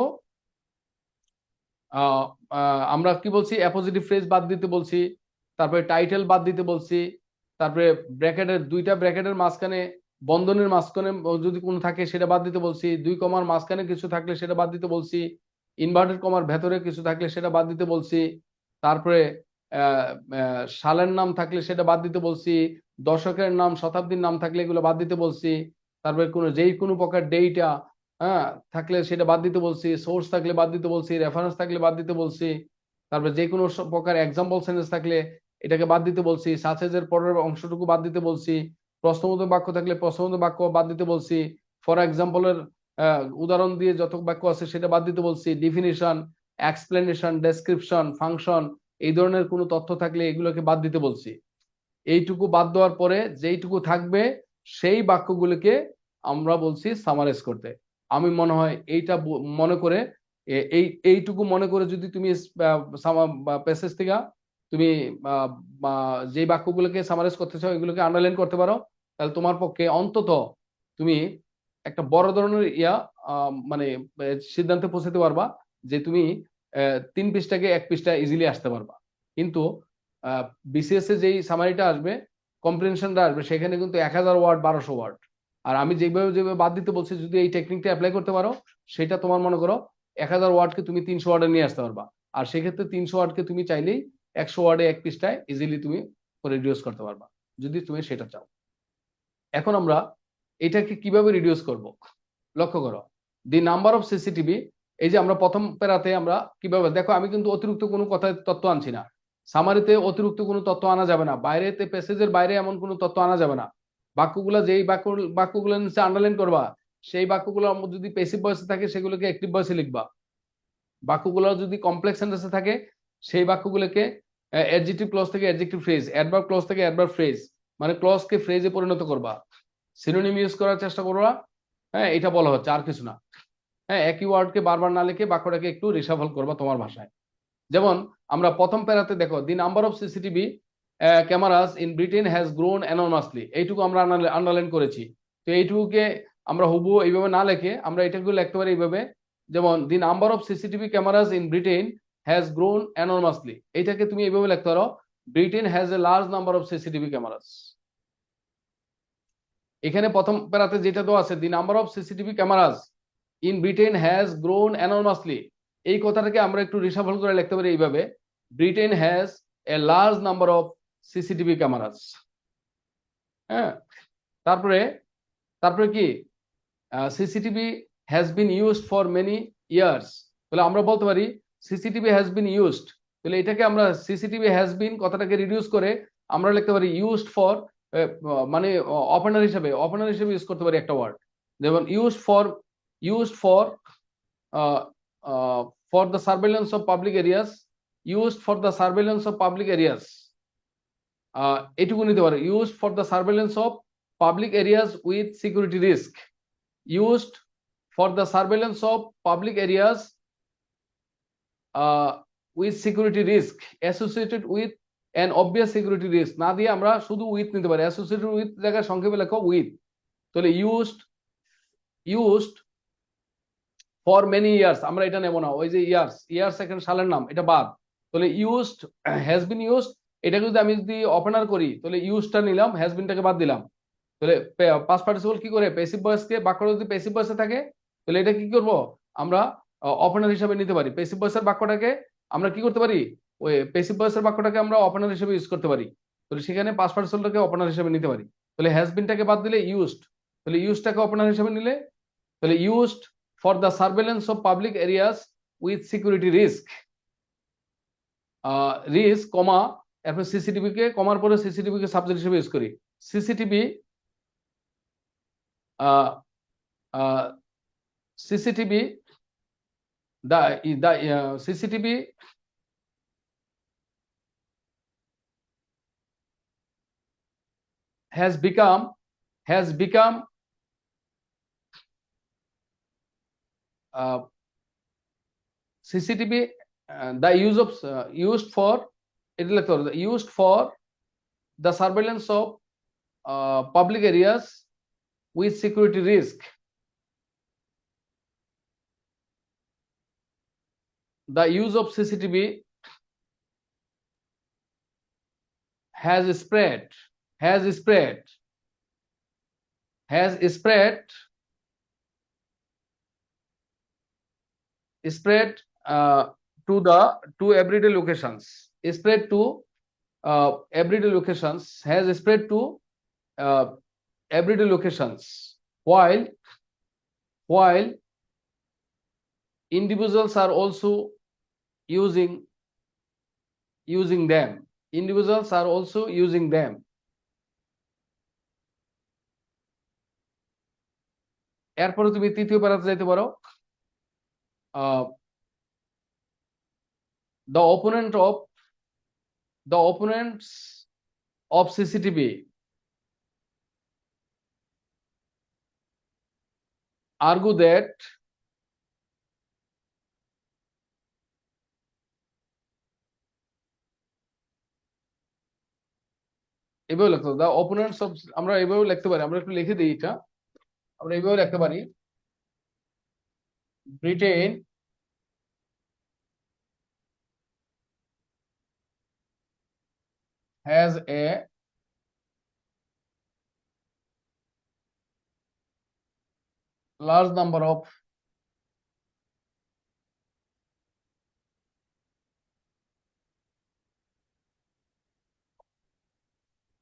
আমরা কি বলছি, অ্যাপোজিটিভ ফ্রেজ বাদ দিতে বলছি, তারপরে টাইটেল বাদ দিতে বলছি, তারপরে ব্র্যাকেটের দুইটা ব্র্যাকেটের মাঝখানে বন্ধনের মাঝখানে যদি কোনো থাকে সেটা বাদ দিতে বলছি, দুই কমার মাঝখানে কিছু থাকলে সেটা বাদ দিতে বলছি, ইনভার্টেড কমার ভেতরে কিছু থাকলে সেটা বাদ দিতে বলছি, তারপরে সালের নাম থাকলে সেটা বাদ দিতে বলছি, দশকের নাম শতাব্দীর নাম থাকলে এগুলো বাদ দিতে বলছি, তারপরে কোনো প্রকার ডেটা থাকলে সেটা বাদ দিতে বলছি, সোর্স থাকলে বাদ দিতে বলছি, রেফারেন্স থাকলে বাদ দিতে বলছি, তারপরে যে কোনো প্রকার এক্সাম্পল সেন্টেন্স থাকলে এটাকে বাদ দিতে বলছি, সাসেজের পরের অংশটুকু বাদ দিতে বলছি, প্রশ্নবোধক বাক্য থাকলে প্রশ্নবোধক বাক্য বাদ দিতে বলছি, ফর এক্সাম্পলের উদাহরণ দিয়ে যত বাক্য আছে সেটা বাদ দিতে বলছি, ডিফিনিশন, এক্সপ্লেনেশন, ডেসক্রিপশন, ফাংশন, এই ধরনের কোনো তথ্য থাকলে এগুলোকে বাদ দিতে বলছি। এইটুকু বাদ দেওয়ার পরে যেইটুকু থাকবে সেই বাক্যগুলোকে আমরা বলছি সামারাইজ করতে। আমি মনে হয় এইটা মনে করে এইটুকু মনে করে যদি তুমি প্যাসেজ থেকে তুমি যে বাক্যগুলোকে সামারাইজ করতে চাও এগুলোকে আন্ডারলাইন করতে পারো, তাহলে তোমার পক্ষে অন্তত তুমি একটা বড় ধরনের মানে সিদ্ধান্তে পৌঁছাতে পারবা যে তুমি 3 পৃষ্ঠাকে 1 পৃষ্ঠা ইজিলি আসতে পারবা। কিন্তু বিসিএস এ যেই সামারিটা আসবে, কম্প্রিহেনশনটা আসবে, সেখানে কিন্তু 1000 ওয়ার্ড 1200 ওয়ার্ড। আর আমি যেভাবে বাদ দিতে বলছি, যদি এই টেকনিকটা অ্যাপ্লাই করতে পারো, সেটা তোমার মনে করো 1000 ওয়ার্ডকে তুমি 300 ওয়ার্ডে নিয়ে আসতে পারবা। আর সেক্ষেত্রে 300 ওয়ার্ডকে তুমি চাইলেই 100 ওয়ার্ডে 1 পৃষ্ঠায় ইজিলি তুমি রিডিউস করতে পারবা, যদি তুমি সেটা চাও। এখন আমরা এটাকে কিভাবে রিডিউস করব, লক্ষ্য করো, দি নাম্বার অফ সিসিটিভি। এই যে আমরা প্রথম প্যারাতে আমরা কিভাবে, দেখো আমি কিন্তু অতিরিক্ত কোনো কথা তথ্য আনছি না, সামারিতে অতিরিক্ত কোনো তথ্য আনা যাবে না, বাইরেতে প্যাসেজের বাইরে এমন কোনো তথ্য আনা যাবে না। বাক্যগুলো যেই বাক্যগুলো নিচে আন্ডারলাইন করবা, সেই বাক্যগুলো যদি প্যাসিভ ভয়েসে থাকে সেগুলোকে অ্যাক্টিভ ভয়েসে লিখবা। বাক্যগুলো যদি কমপ্লেক্স সেন্টেন্সে থাকে সেই বাক্যগুলোকে অ্যাডজেক্টিভ ক্লজ থেকে অ্যাডজেক্টিভ ফ্রেজ, অ্যাডভার্ব ক্লজ থেকে অ্যাডভার্ব ফ্রেজ, মানে ক্লজকে ফ্রেজে পরিণত করবা, সিনোনিম ইউজ করার চেষ্টা করবা। হ্যাঁ, এটা বলা হচ্ছে, আর কিছু না। হ্যাঁ, একই ওয়ার্ডকে বারবার না লিখে বাক্যটাকে একটু রিশাফল করবা তোমার ভাষায়। যেমন আমরা প্রথম প্যারাতে দেখো, the number of CCTV cameras in Britain has grown enormously, এইটুকু আমরা আন্ডারলাইন করেছি। তো এইটুকুকে আমরা হুবহু এইভাবে না লিখে আমরা এটাকে লিখতে পারি এইভাবে, যেমন the number of CCTV cameras in Britain has grown enormously, এইটাকে তুমি এইভাবে লিখতে পারো, Britain has a large number of CCTV cameras. এখানে প্রথম প্যারাতে যেটা দেওয়া আছে, the number of CCTV cameras in Britain has grown enormously, এই কথাটাকে আমরা একটু রিশাফল করে লিখতে পারি এইভাবে, Britain has a large number of CCTV cameras. হ্যাঁ, তারপরে কি, CCTV has been used for many years, তাহলে আমরা বলতে পারি সিসিটিভি হ্যাজ বিন ইউজড। তাহলে এটাকে আমরা সিসিটিভি হ্যাজ বিন কথাটাকে রিডিউস করে আমরা লিখতে পারি ইউজড ফর, মানে অপেনার হিসেবে ইউজ করতে পারি একটা ওয়ার্ড, যেমন used for for the surveillance of public areas, used for the surveillance of public areas, এটুকু নিতে পারে, used for the surveillance of public areas with security risk, used for the surveillance of public areas with security risk associated with an obvious security risk, না দিয়ে আমরা শুধু with নিতে পারি, associated with জায়গায় সংক্ষেপে লেখো with। তাহলে used ফর মেনি ইয়ার্স আমরা এটা নেব না, ওই যে ইয়ার্স, ইয়ার্স এখানে সালের নাম, এটা বাদ। তাহলে ইউজড, হ্যাজ বিন ইউজড, এটাকে যদি আমি যদি ওপেনার করি তাহলে ইউজটা নিলাম, হ্যাজ বিনটাকে বাদ দিলাম। তাহলে পাস্ট পার্টিসিপল কি করে, প্যাসিভ ভয়েসকে, বাক্যটা যদি প্যাসিভ ভয়েসে থাকে তাহলে এটা কি করব, আমরা ওপেনার হিসেবে নিতে পারি। প্যাসিভ ভয়েসের বাক্যটাকে আমরা কি করতে পারি, ওই প্যাসিভ ভয়েসের বাক্যটাকে আমরা ওপেনার হিসেবে ইউজ করতে পারি। তাহলে সেখানে পাস্ট পার্টিসিপলটাকে ওপেনার হিসেবে নিতে পারি। তাহলে হ্যাজ বিনটাকে বাদ দিলে ইউজড, তাহলে ইউজটাকে ওপেনার হিসেবে নিলে তাহলে used for the surveillance of public areas with security risk, risk comma, এরপর সিসিটিভি কে কমার পরে সিসিটিভি কে সাবজেক্ট হিসেবে ইউজ করি। CCTV CCTV, the CCTV has become CCTV the use of used for, এটা লিখতে হবে, used for the surveillance of public areas with security risk. The use of CCTV has spread to everyday locations, has spread to everyday locations, while individuals are also using them. এরপরে তুমি তৃতীয় প্যারাতে যাইতে পারো। The opponents of CCTV argue that এভাবে লিখতে হবে, the opponents of, আমরা এভাবে লিখতে পারি, আমরা একটু লিখে দিই এটা, আমরা এভাবে লিখতে পারি, Britain has a large number of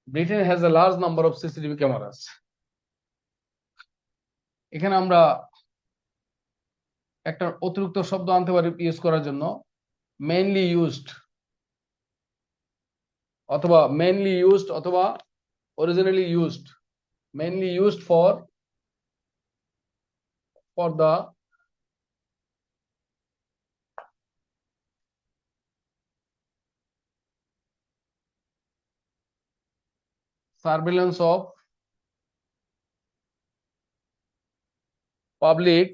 Britain has a large number of CCTV cameras. এখানে আমরা একটা অতিরিক্ত শব্দ আনতে পারি ইউজ করার জন্য, মেইনলি ইউজড অথবা originally used, mainly used for the surveillance of public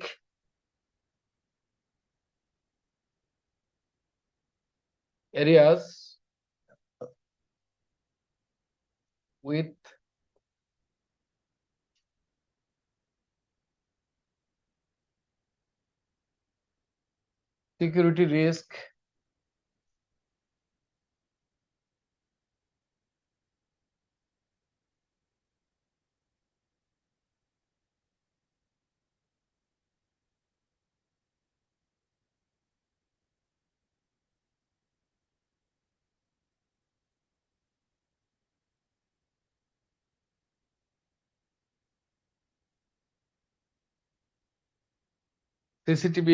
areas with security risk CCTV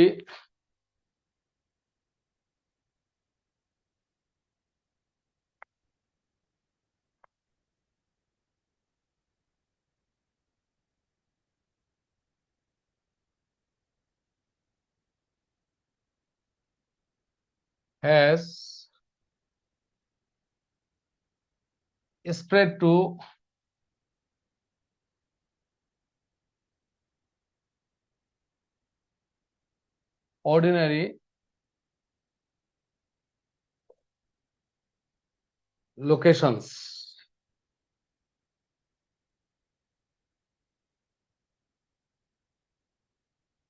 has spread to ordinary locations,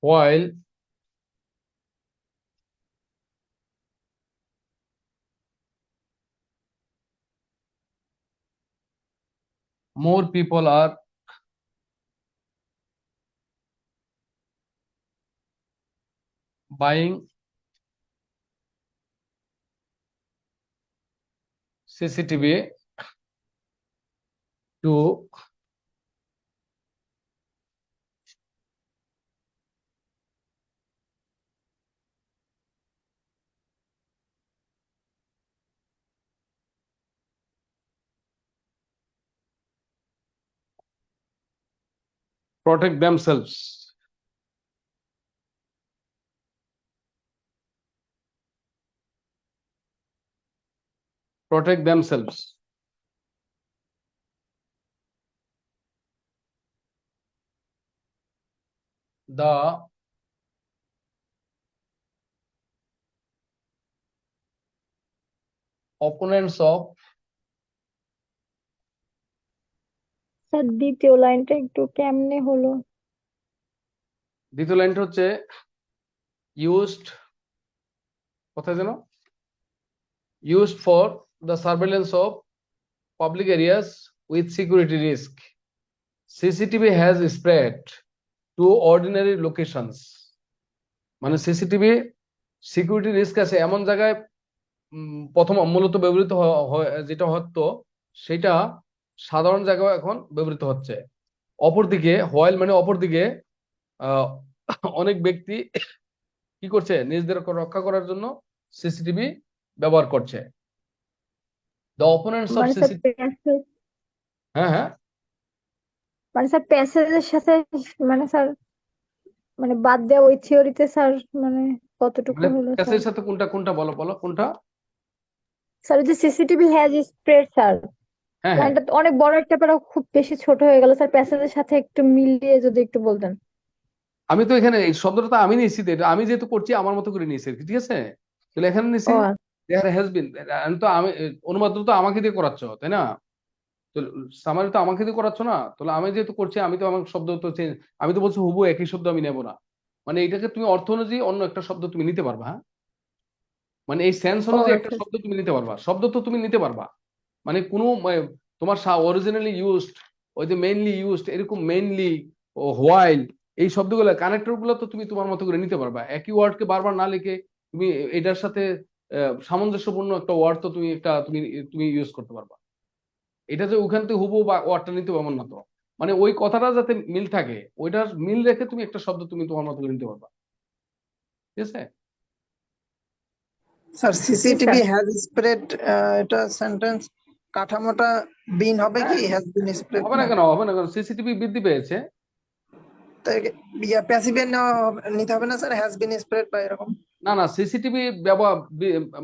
while more people are buying CCTV to protect themselves. Protect themselves. The opponents of sir দ্বিতীয় লাইনটা একটু কেমনে হলো? দ্বিতীয় লাইনটা হচ্ছে used কোথায় যেন used for the surveillance of public areas with security risk. CCTV has spread to ordinary locations. মানে সিসিটিভি সিকিউরিটি রিস্ক আছে এমন জায়গায় প্রথম মূলত ব্যবহৃত যেটা হতো সেটা সাধারণ জায়গায় এখন ব্যবহৃত হচ্ছে। অপরদিকে হোয়াইল মানে অপরদিকে অনেক ব্যক্তি কি করছে নিজেদের রক্ষা করার জন্য সিসিটিভি ব্যবহার করছে। দ্য অপোনেন্টস অফ মানে স্যার সিসিটিভি হ্যাঁ হ্যাঁ মানে স্যার প্যাসেজের সাথে মানে স্যার মানে বাদ দেওয়া ওই থিওরিতে স্যার মানে কতটুকু মানে হলো স্যার? প্যাসেজের সাথে কোনটা কোনটা বলো বলো কোনটা? স্যার ওই যে সিসিটিভি হ্যাজ স্প্রেড স্যার হ্যাঁ হ্যাঁ লাইনটা তো অনেক বড় একটা প্যারা খুব বেশি ছোট হয়ে গেল স্যার, প্যাসেজের সাথে একটু মিলিয়ে যদি একটু বলতেন। আমি তো এখানে এই শব্দটা তো আমি নিয়েছি তো, এটা আমি যেহেতু করছি আমার মতো করে নিয়েছি আর কি, ঠিক আছে? তাহলে এখানে নিয়েছি ও দেয়ার হ্যাজ বিন, আমি তো আমি অনুবাদ তো আমাকে দিয়ে করাচ্ছ তাই না? তো সামারি তো আমাকে দিয়ে করাচ্ছ না, তাহলে আমি যেহেতু করছি আমি তো আমার শব্দ তো চেঞ্জ, আমি তো বলছি হুবু একই শব্দ আমি নেব না, মানে এটাকে তুমি অর্থ অনুযায়ী অন্য একটা শব্দ তুমি নিতে পারবা। হ্যাঁ মানে এই সেন্স অনুযায়ী একটা আচ্ছা শব্দ তুমি নিতে পারবা, শব্দ তো তুমি নিতে পারবা, মানে কোনো তোমার অরিজিনালি ইউজড ওই যে মেইনলি ইউজড এরকম মেইনলি হোয়াইল এই শব্দগুলো কানেক্টর গুলো তো তুমি তোমার মতো করে নিতে পারবা। একই ওয়ার্ডকে বারবার না লিখে তুমি এটার সাথে সামঞ্জস্যপূর্ণ একটা ওয়ার্ড তো তুমি তুমি তুমি ইউজ করতে পারবা। এটা যে ওখান থেকে হুবহু বা ওয়ার্ডটা নিতে এমন না তো, মানে ওই কথাটা যাতে মিল থাকে ওইটার মিল রেখে তুমি একটা শব্দ তুমি তোমার মতো করে নিতে পারবা, ঠিক আছে? Sir G CCTV sir. Has spread, এটা সেন্টেন্স কাঠামোটা বিন হবে কি হ্যাঁ হ্যাজ বিন স্প্রেড হবে না না? কেন, হবে না কেন, সিসিটিভি বৃদ্ধি পেয়েছে। তাই প্যাসিভের নিতে হবে না স্যার, হ্যাজ বিন স্প্রেড বা এরকম? না না সিসিটিভি ব্যবহার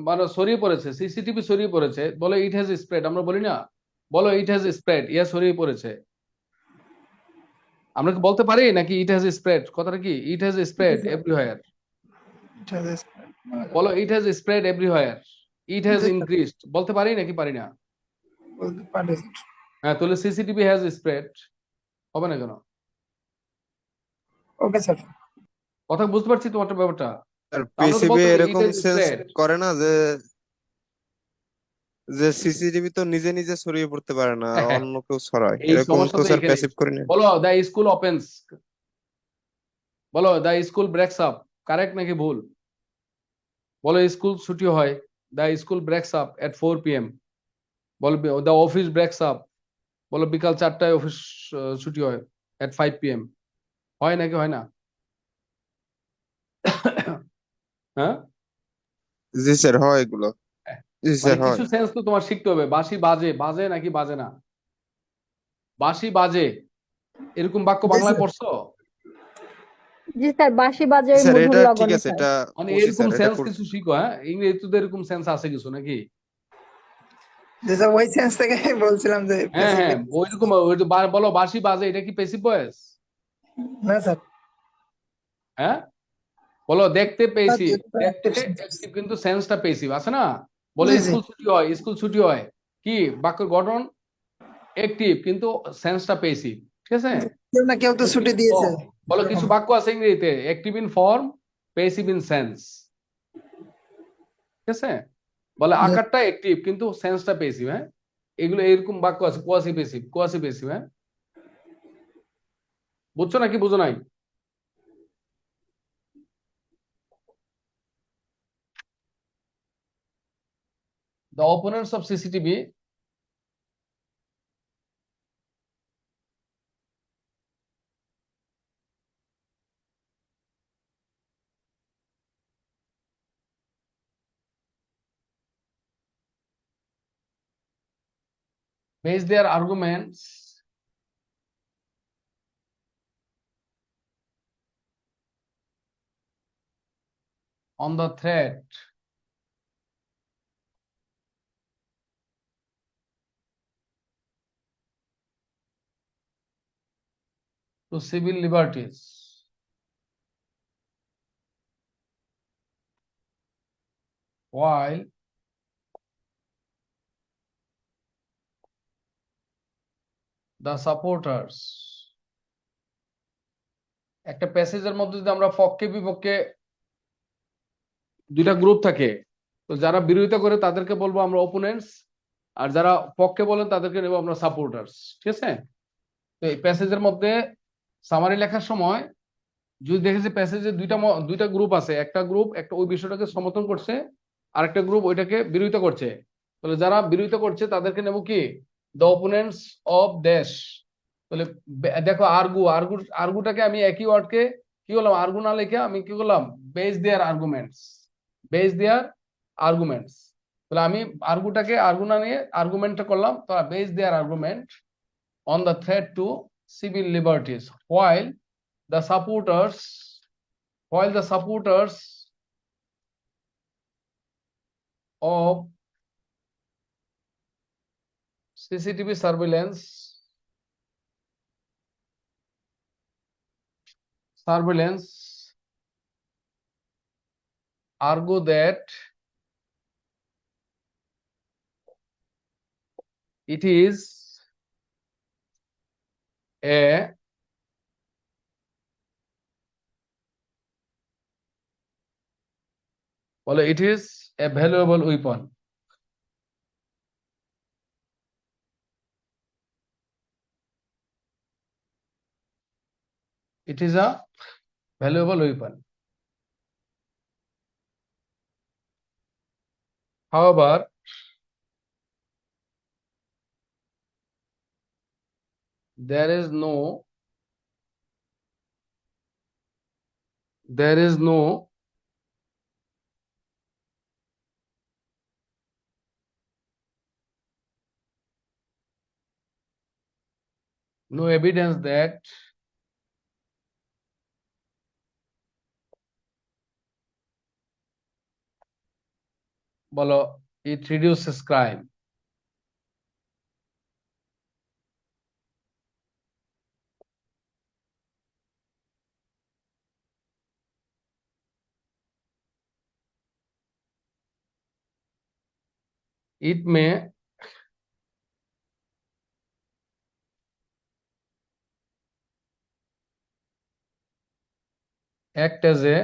মানে ছড়িয়ে পড়েছে, সিসিটিভি ছড়িয়ে পড়েছে, বলে ইট হ্যাজ স্প্রেড, আমরা বলি না, বলো ইট হ্যাজ স্প্রেড, ইয়া ছড়িয়ে পড়েছে। আমরা কি বলতে পারি নাকি ইট হ্যাজ স্প্রেড, কথাটা কি it has spread everywhere, It has spread. বলো it has spread everywhere, it has G sir, increased, বলতে পারি নাকি পারি না? বলতে পারি। হ্যাঁ তাহলে সিসিটিভি হ্যাজ স্প্রেড হবে না কেন? Okay sir. কথা বুঝতে পারছি তোমার ব্যাপারটা? আর আমরা তো পিসিবি বলতে ইট এরকম হ্যাজ সেন্স স্প্রেড। করে না যে যে সিসিটিভি তো নিজে নিজে ছড়িয়ে পড়তে পারে না, অন্য কেউ ছড়ায়, এই এরকম সমস্যা তো তো স্যার এখানে। প্যাসিভ করে না। বলো দ্য স্কুল ওপেন্স, বলো দ্য স্কুল ব্রেকস আপ, কারেক্ট নাকি ভুল? বলো স্কুল ছুটি হয়, the school ব্রেকস up at 4 PM। বলো দ্য অফিস ব্রেকস আপ, বলো বিকাল 4টায় অফিস ছুটি হয় এট 5 PM। হয় নাকি হয় না? হ্যাঁ জি স্যার, হয় এগুলো। জি মানে স্যার, কিছু হয়। সেন্স তো তোমার শিখতে হবে। বাঁশি বাজে, বাজে নাকি বাজে না? বাঁশি বাজে এরকম বাক্য জি বাংলায় স্যার। পড়ছো? জি স্যার, বাঁশি বাজে জি ওই স্যার, মধুর এটা ঠিক লগনে আছে, স্যার। এটা মানে করছি এরকম স্যার, এটা সেন্স কিছু শিখো। হ্যাঁ ইংরেজিতে তো এরকম সেন্স আছে কিছু নাকি? জি স্যার, ওই সেন্স থেকে বলছিলাম যে হ্যাঁ প্যাসিভ। হ্যাঁ ওইরকম বলো বাঁশি বাজে, এটা কি প্যাসিভ ভয়েস? না স্যার, হ্যাঁ বলো দেখতে পেয়েছি, দেখতে অ্যাক্টিভ। active কিন্তু সেন্সটা পেয়েছি আছে না? বলে জি জি। স্কুল ছুটি হয়, স্কুল ছুটি হয় কি বাক্যের গঠন অ্যাক্টিভ কিন্তু সেন্সটা পেয়েছি, ঠিক আছে? কেউ না কেউ তো ছুটি দিয়েছে। বলো কিছু বাক্য আছে ইংরেজিতে active in form passive in sense, ঠিক আছে? বলে জি। আকারটা অ্যাক্টিভ কিন্তু সেন্সটা পেসিভ। হ্যাঁ এগুলো এরকম বাক্য আছে, কোয়াসি পেসিভ, কোয়াসি পেসিভ, হ্যাঁ, বুঝছো নাকি বুঝো নাই? The opponents of CCTV base their arguments on the threat to civil liberties while the supporters, একটা প্যাসেজের মধ্যে যদি আমরা পক্ষে বিপক্ষে দুইটা গ্রুপ থাকে, তো যারা বিরোধিতা করে তাদেরকে বলবো আমরা অপোনেন্টস, আর যারা পক্ষে বলেন তাদেরকে নেবো আমরা সাপোর্টার্স, ঠিক আছে? তো এই প্যাসেজের মধ্যে সামারি লেখার সময় যদি দেখেছি প্যাসেজে দুইটা গ্রুপ আছে, একটা গ্রুপ একটা ওই বিষয়টাকে সমর্থন করছে, আর একটা গ্রুপ ওইটাকে বিরোধিতা করছে, তাহলে যারা বিরোধিতা করছে তাদেরকে নেব কি, দ্য অপোনেন্টস অফ ড্যাশ। তাহলে দেখো আর্গুটাকে আমি একই ওয়ার্ডকে কি করলাম, আর্গু না লিখে আমি কি করলাম, base their arguments, base their arguments. তাহলে আমি আর্গুটাকে আর্গু না নিয়ে আর্গুমেন্টটা করলাম, তো base their argument on the threat to civil liberties the supporters while the supporters of CCTV surveillance argue that it is a it is a valuable weapon. It is a valuable weapon. However, there is no evidence that it reduces crime. It may act as a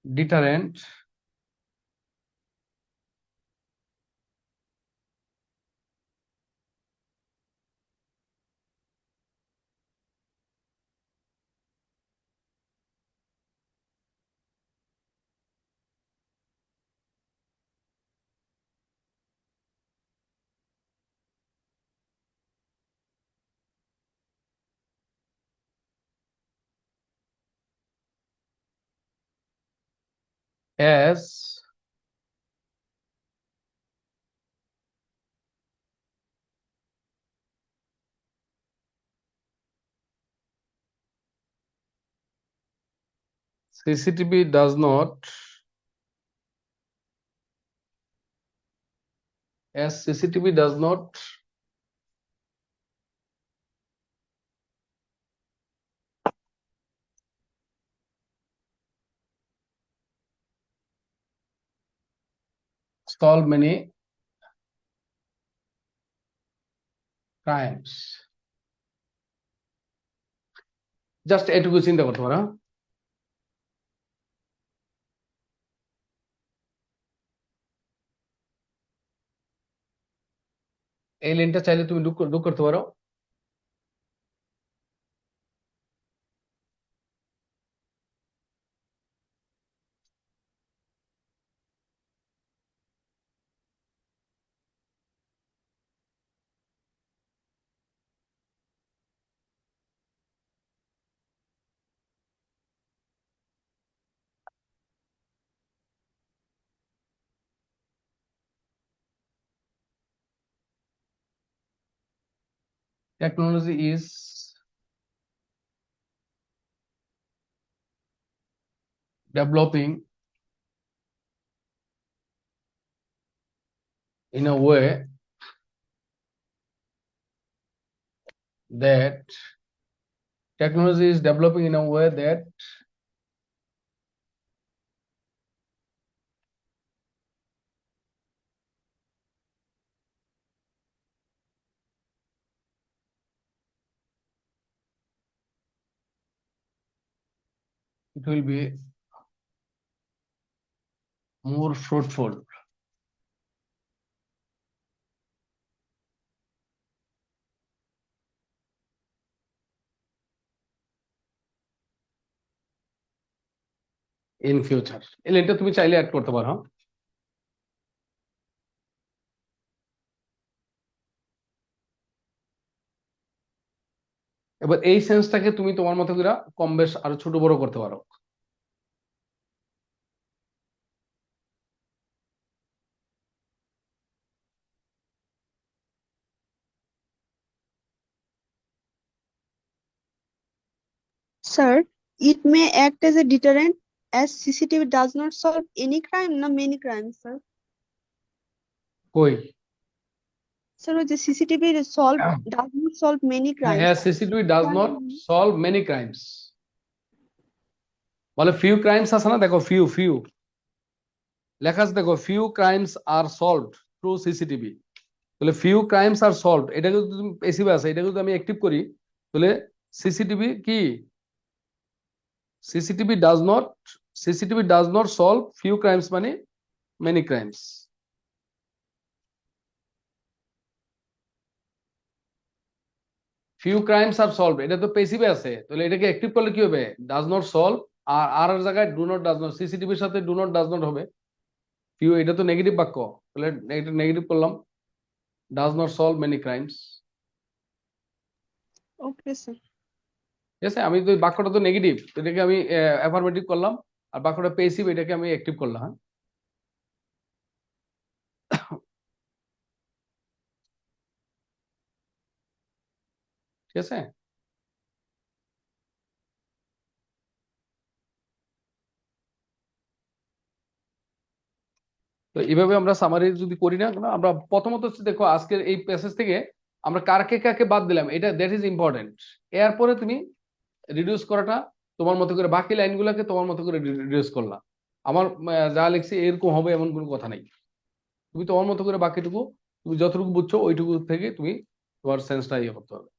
deterrent as CCTV does not solve many crimes. Just এটুকু চিন্তা করতে পারো। এই লিঙ্কটা চাইলে তুমি ঢুক করতে পারো। Technology is developing in a way that technology is developing in a way that it will be more fruitful. In future এই লিঙ্কটা তুমি চাইলে অ্যাড করতে পারো। এবার এই সেন্সটাকে তুমি তোমার মতো করে কম বেশ আরো ছোট বড় করতে পারো। Sir, it may act as a deterrent as CCTV does not solve any crime, no many crimes, sir. কই Sir, the CCTV does not solve many crimes. হ্যাঁ, CCTV does not solve many crimes, বলে few crimes আছে না, দেখো few লেখা আছে, দেখো few crimes আর solved through CCTV. তাহলে ফিউ ক্রাইমস আর সলভড, এটা যদি তুমি পেসিভ আছে, এটা যদি আমি অ্যাক্টিভ করি, তাহলে সিসিটিভি কি, CCTV does not solve few crimes মানে many crimes. Few crimes are solve, এটা তো পেসিভে আছে, তাহলে এটাকে অ্যাক্টিভ করলে কি হবে, ডাজ নট সলভ, আর জায়গায় ডু নট ডাজ নট, সিসিটিভির সাথে ডু নট ডাজ নট হবে। ফিউ এটা তো নেগেটিভ বাক্য, তাহলে এটা নেগেটিভ করলাম, does not solve many crimes. Okay, sir. ঠিক আছে, আমি তো বাক্যটা তো নেগেটিভ, এটাকে আমি অ্যাফার্মেটিভ করলাম, আর বাক্যটা পেসিভ, এটাকে আমি অ্যাক্টিভ করলাম। হ্যাঁ, ঠিক আছে। তো এইভাবে আমরা সামারি যদি করি না, আমরা প্রথমত হচ্ছে দেখো আজকের এই প্যাসেজ থেকে আমরা কাকে কাকে বাদ দিলাম, এটা দ্যাট ইজ ইম্পর্টেন্ট। এরপরে তুমি রিডিউস করাটা তোমার মতো করে, বাকি লাইনগুলোকে তোমার মতো করে রিডিউস করলা। আমার যা লিখছি এরকম হবে এমন কোনো কথা নাই, তুমি তোমার মতো করে বাকিটুকু তুমি যতটুকু বুঝছো ওইটুকু থেকে তুমি তোমার সেন্সটা ইয়ে করতে হবে।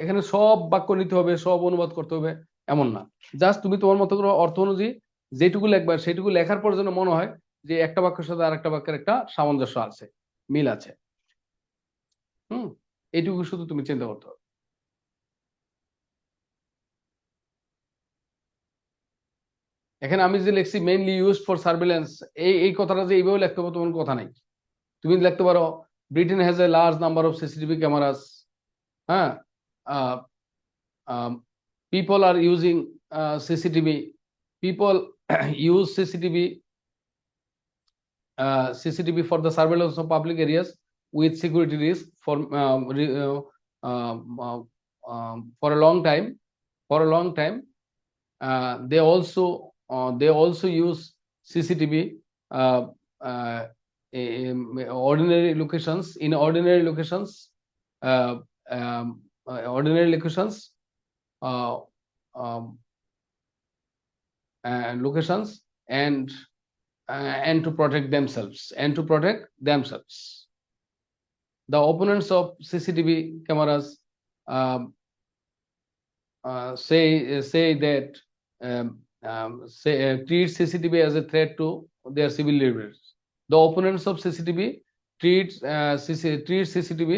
এখানে সব বাক্য নিতে হবে, সব অনুবাদ করতে হবে এমন না, জাস্ট তুমি তোমার মতো করে অর্থ অনুযায়ী যেটুকু লেখবা সেটুকু লেখার পর যেন মনে হয় যে একটা বাক্যের সাথে আরেকটা বাক্যের একটা সামঞ্জস্য আছে, মিল আছে। এইটুকু শুধু তুমি চিন্তা করতে হবে। এখানে আমি যে লিখছি মেইনলি ইউজড ফর সার্ভেলেন্স, এই কথাটা যে এইভাবে লিখতে হবে তোমার কথা নাই, তুমি লিখতে পারো Britain has a large number of CCTV cameras. হ্যাঁ, people are using CCTV, people use CCTV for the surveillance of public areas with security risk for a long time. They also use CCTV in ordinary locations, and to protect themselves, the opponents of CCTV cameras say that treat CCTV as a threat to their civil liberties. The opponents of CCTV treat CCTV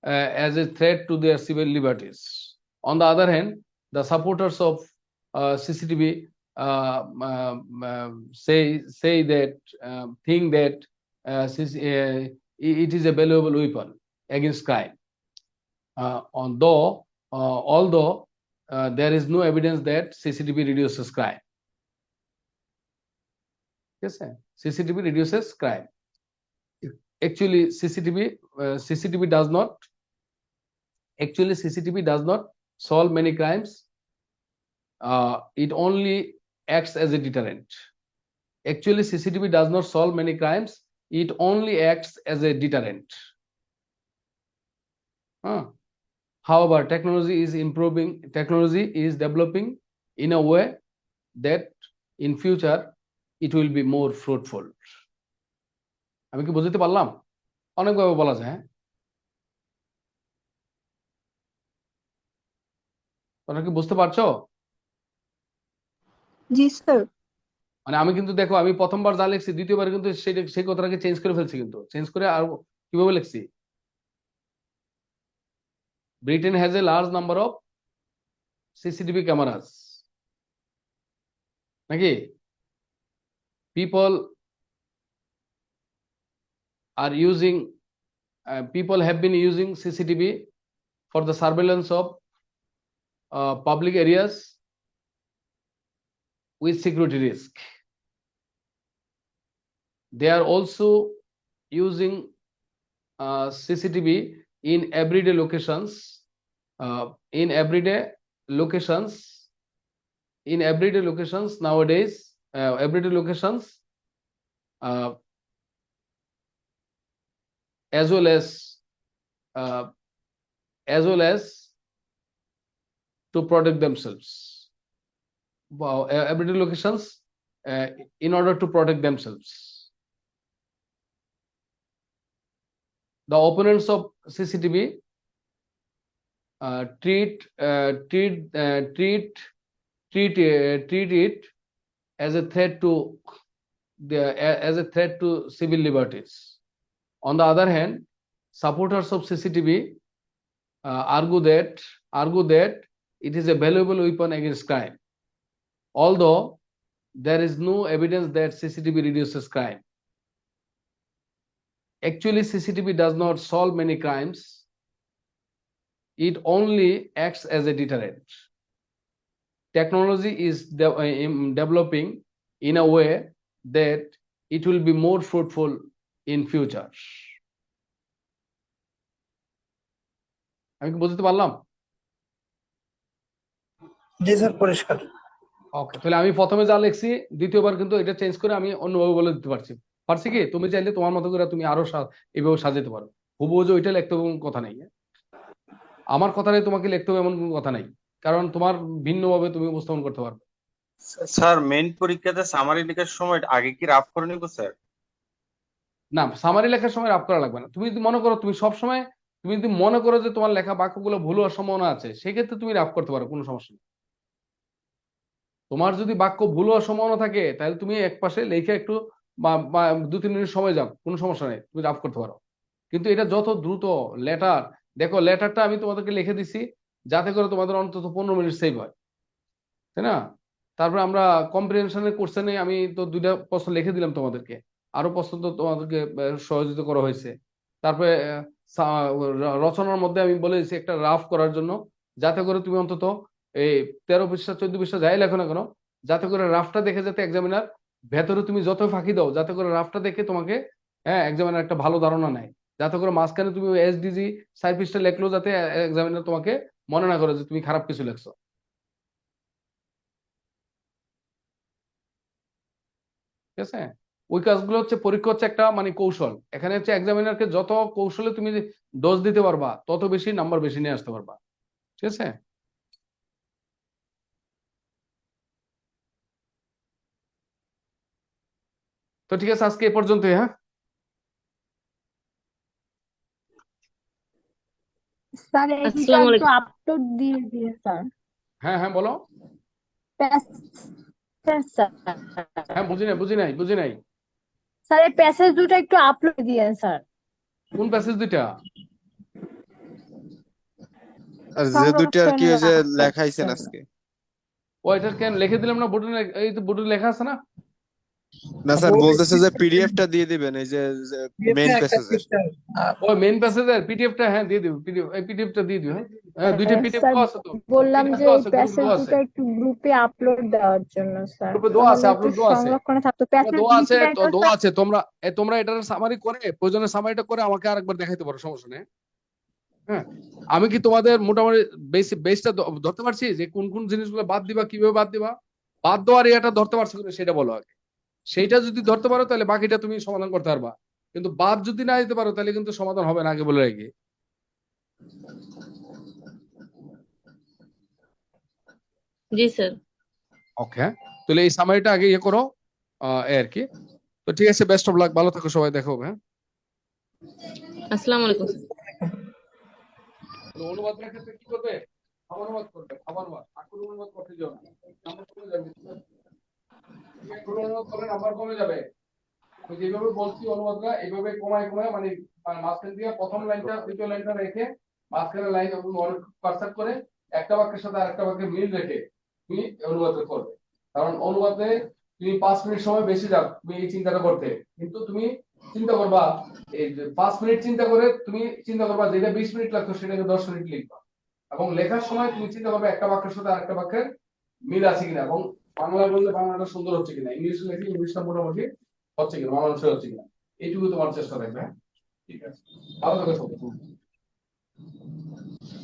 as a threat to their civil liberties. On the other hand, the supporters of CCTV say that think that it is a valuable weapon against crime. Although there is no evidence that CCTV reduces crime. Yes, sir. CCTV reduces crime. Actually, CCTV does not solve many crimes. It only acts as a deterrent. Actually, CCTV does not solve many crimes. It only acts as a deterrent. However, technology is developing in a way that in future it will be more fruitful. আমি কি বুঝতে পারলাম? অনেকভাবে বলা যায়, হ্যাঁ? তোমরা কি বুঝতে পারছো? জি স্যার। মানে আমি কিন্তু দেখো, আমি প্রথমবার যা লিখছি দ্বিতীয়বার কিন্তু সেই কথাটাকে চেঞ্জ করে ফেলছি, কিন্তু চেঞ্জ করে আর কিভাবে লিখছি? Britain has a large number of CCTV cameras. নাকি? People have been using CCTV for the surveillance of public areas with security risk. They are also using CCTV in everyday locations. Nowadays, everyday locations, as well as to protect themselves. Everyday locations in order to protect themselves. The opponents of CCTV treat it as a threat to civil liberties. On the other hand, supporters of CCTV argue that it is a valuable weapon against crime, although there is no evidence that CCTV reduces crime. Actually, CCTV does not solve many crimes. It only acts as a deterrent. Technology is developing in a way that it will be more fruitful in future. আমি কি বুঝতে পারলাম? জি sir, পরিষ্কার। ওকে, তাহলে আমি প্রথমে যা লিখছি দ্বিতীয়বার কিন্তু এটা চেঞ্জ করে আমি অন্যভাবে বলে দিতে পারছি কি? তুমি চাইলে তোমার মতো করে তুমি আরো এইভাবে সাজাতে পারো। হুবহু যে ওইটা লিখতে হবে এমন কথা নাই, আমার কথাটাই তোমাকে লিখতে হবে এমন কোনো কথা নাই, কারণ তোমার ভিন্নভাবে তুমি উপস্থাপন করতে পারবে। স্যার, মেইন পরীক্ষাতে সামারি লেখার সময় আগে কি রাফ করে নিব স্যার? না, সামারি লেখার সময় রাফ করা লাগবে না। তুমি যদি মনে করো যে তোমার লেখা বাক্যগুলো ভুল হওয়ার সম্ভাবনা আছে, সেক্ষেত্রে তুমি রাফ করতে পারো, কোনো সমস্যা নেই। তোমার যদি বাক্য ভুল হওয়ার সম্ভাবনা থাকে তাহলে তুমি এক পাশে লিখে একটু 2-3 মিনিট সময় যাও, কোনো সমস্যা নেই, তুমি রাফ করতে পারো। কিন্তু এটা যত দ্রুত লেটার, দেখো লেটারটা আমি তোমাদেরকে লিখে দিছি যাতে করে তোমাদের অন্তত 15 মিনিট সেভ হয়, তাই না? তারপরে আমরা কম্প্রিহেনশনের কোশ্চেনে আমি তো 2টা প্রশ্ন লিখে দিলাম তোমাদেরকে, আরো প্রশ্ন তো তোমাদেরকে সহযোগিতা করা হয়েছে। তারপরে রচনার মধ্যে আমি বলে দিচ্ছি একটা রাফ করার জন্য, যাতে করে তুমি অন্তত এই 13 পৃষ্ঠা 14 পৃষ্ঠা যাই লেখো না কেন, যাতে করে রাফটা দেখে যাতে এক্সামিনার ভেতরে তুমি যত ফাঁকি দাও, যাতে করে রাফটা দেখে তোমাকে এক্সামিনার একটা ভালো ধারণা নেয়, যাতে করে মাঝখানে তুমি এসডিজি 4 পৃষ্ঠা লেখলো যাতে এক্সামিনার তোমাকে মনে না করে যে তুমি খারাপ কিছু লেখছো। ঠিক আছে? ওই কাজগুলো হচ্ছে, পরীক্ষা হচ্ছে একটা মানে কৌশল। এখানে হচ্ছে এক্সামিনারকে যত কৌশলে তুমি দোষ দিতে পারবা তত বেশি নাম্বার বেশি নিয়ে আসতে পারবা। ঠিক আছে? তো ঠিক আছে, আজকে এ পর্যন্তই। হ্যাঁ স্যার, এটা আসসালামু একটু আলাইকুম। আপলোড দিয়ে দিন স্যার। হ্যাঁ বলো। স্যার হ্যাঁ, বুঝি নাই। স্যার, এই প্যাসেজ দুটো একটু আপলোড দিয়ে স্যার। কোন প্যাসেজ দুইটা? আর যে দুইটা আর কি ওই যে সংরক্ষণ লেখাইছেন রাখার জন্য। আজকে। ও এটা কেন লিখে দিলাম না বোর্ডে, এই তো বোর্ডে লেখা আছে না। না স্যার, বোর্ডে বলতেছে যে পিডিএফটা দিয়ে দিবেন এই যে মেইন একটা প্যাসেজের। সিস্টেম ওই মেইন প্যাসেজের পিডিএফটা হ্যাঁ দিয়ে দিব, পিডিএফ এই পিডিএফটা দিয়ে দিও। হ্যাঁ হ্যাঁ, দুইটা পিডিএফ স্যার তো আছে তো, বললাম পিডিএফ যে তো এই আছে, গ্রুপে প্যাসেজ দেওয়া আছে, দুটো একটু গ্রুপে আপলোড দেওয়ার জন্য স্যার, গ্রুপে দেওয়া আছে, তাহলে একটু আপলোড দেওয়া আছে, সংরক্ষণে থাকতো। এটা প্যাসেজ দেওয়া আছে, দিয়েছিলেন তো তো দেওয়া স্যার। আছে। তোমরা এটার সামারি করে প্রয়োজনে সামারিটা করে আমাকে আরেকবার দেখাইতে পারো, সমস্যা নেই। হ্যাঁ, আমি কি তোমাদের মোটামুটি বেসটা ধরতে পারছি যে কোন কোন জিনিসগুলো বাদ দিবা, কিভাবে বাদ দিবা, বাদ দেওয়ার এটা ধরতে পারছো কিনা সেটা বলো আগে। সেইটা যদি ধরতে পারো তাহলে বাকিটা তুমি সমাধান করতে পারবা, কিন্তু বাদ যদি না দিতে পারো তাহলে কিন্তু সমাধান হবে না, আগে বলে রাখি। জি স্যার। ওকে, তাহলে এই সামারিটা আগে ইয়ে করো, এই আর কি। তো ঠিক আছে, বেস্ট অফ লাক, ভালো থাকো সবাই, দেখা হবে। হ্যাঁ, আসসালামু আলাইকুম। তো অনুবাদের ক্ষেত্রে কি করবে, খাবার অনুবাদ করবে, খাবার বাদ আকুর অনুবাদ করতে যাও না, নাম্বার কমে যাবে। আকুর অনুবাদ করলে নাম্বার কমে যাবে। আমি যেভাবে বলছি অনুবাদটা এইভাবে কমায় কমায়, মানে মাঝখান দিয়ে প্রথম লাইনটা দ্বিতীয় লাইনটা রেখে মাঝখানে লাইন পার্সার করে একটা বাক্যের সাথে আরেকটা বাক্যের মিল রেখে তুমি অনুবাদটা করবে। কারণ অনুবাদে তুমি 5 মিনিট সময় বেশি যাও তুমি এই চিন্তাটা করতে, কিন্তু তুমি চিন্তা করবা এই 5 মিনিট চিন্তা করে তুমি চিন্তা করবা যেটা 20 মিনিট লাগতো সেটাকে 10 মিনিট লিখবা। এবং লেখার সময় তুমি চিন্তা করবে একটা বাক্যের সাথে আরেকটা বাক্যের মিল আছে কিনা, এবং বাংলায় বললে বাংলাটা সুন্দর হচ্ছে কিনা, ইংলিশে লিখলে ইংলিশটা মোটামুটি হচ্ছে কিনা, মানানসই হচ্ছে কিনা, এইটুকু তোমার চেষ্টা থাকবে। হ্যাঁ, ঠিক আছে, ভালো থাকো সবাই।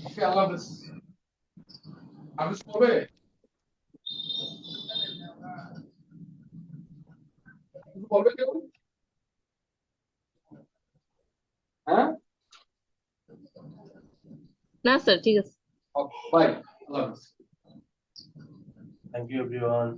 ওকে, আল্লাহ হাফেজ। আর কিছু বলবে? কিছু বলবে কেউ? হ্যাঁ, না স্যার, ঠিক আছে। বাই, আল্লাহ হাফেজ। Thank you everyone.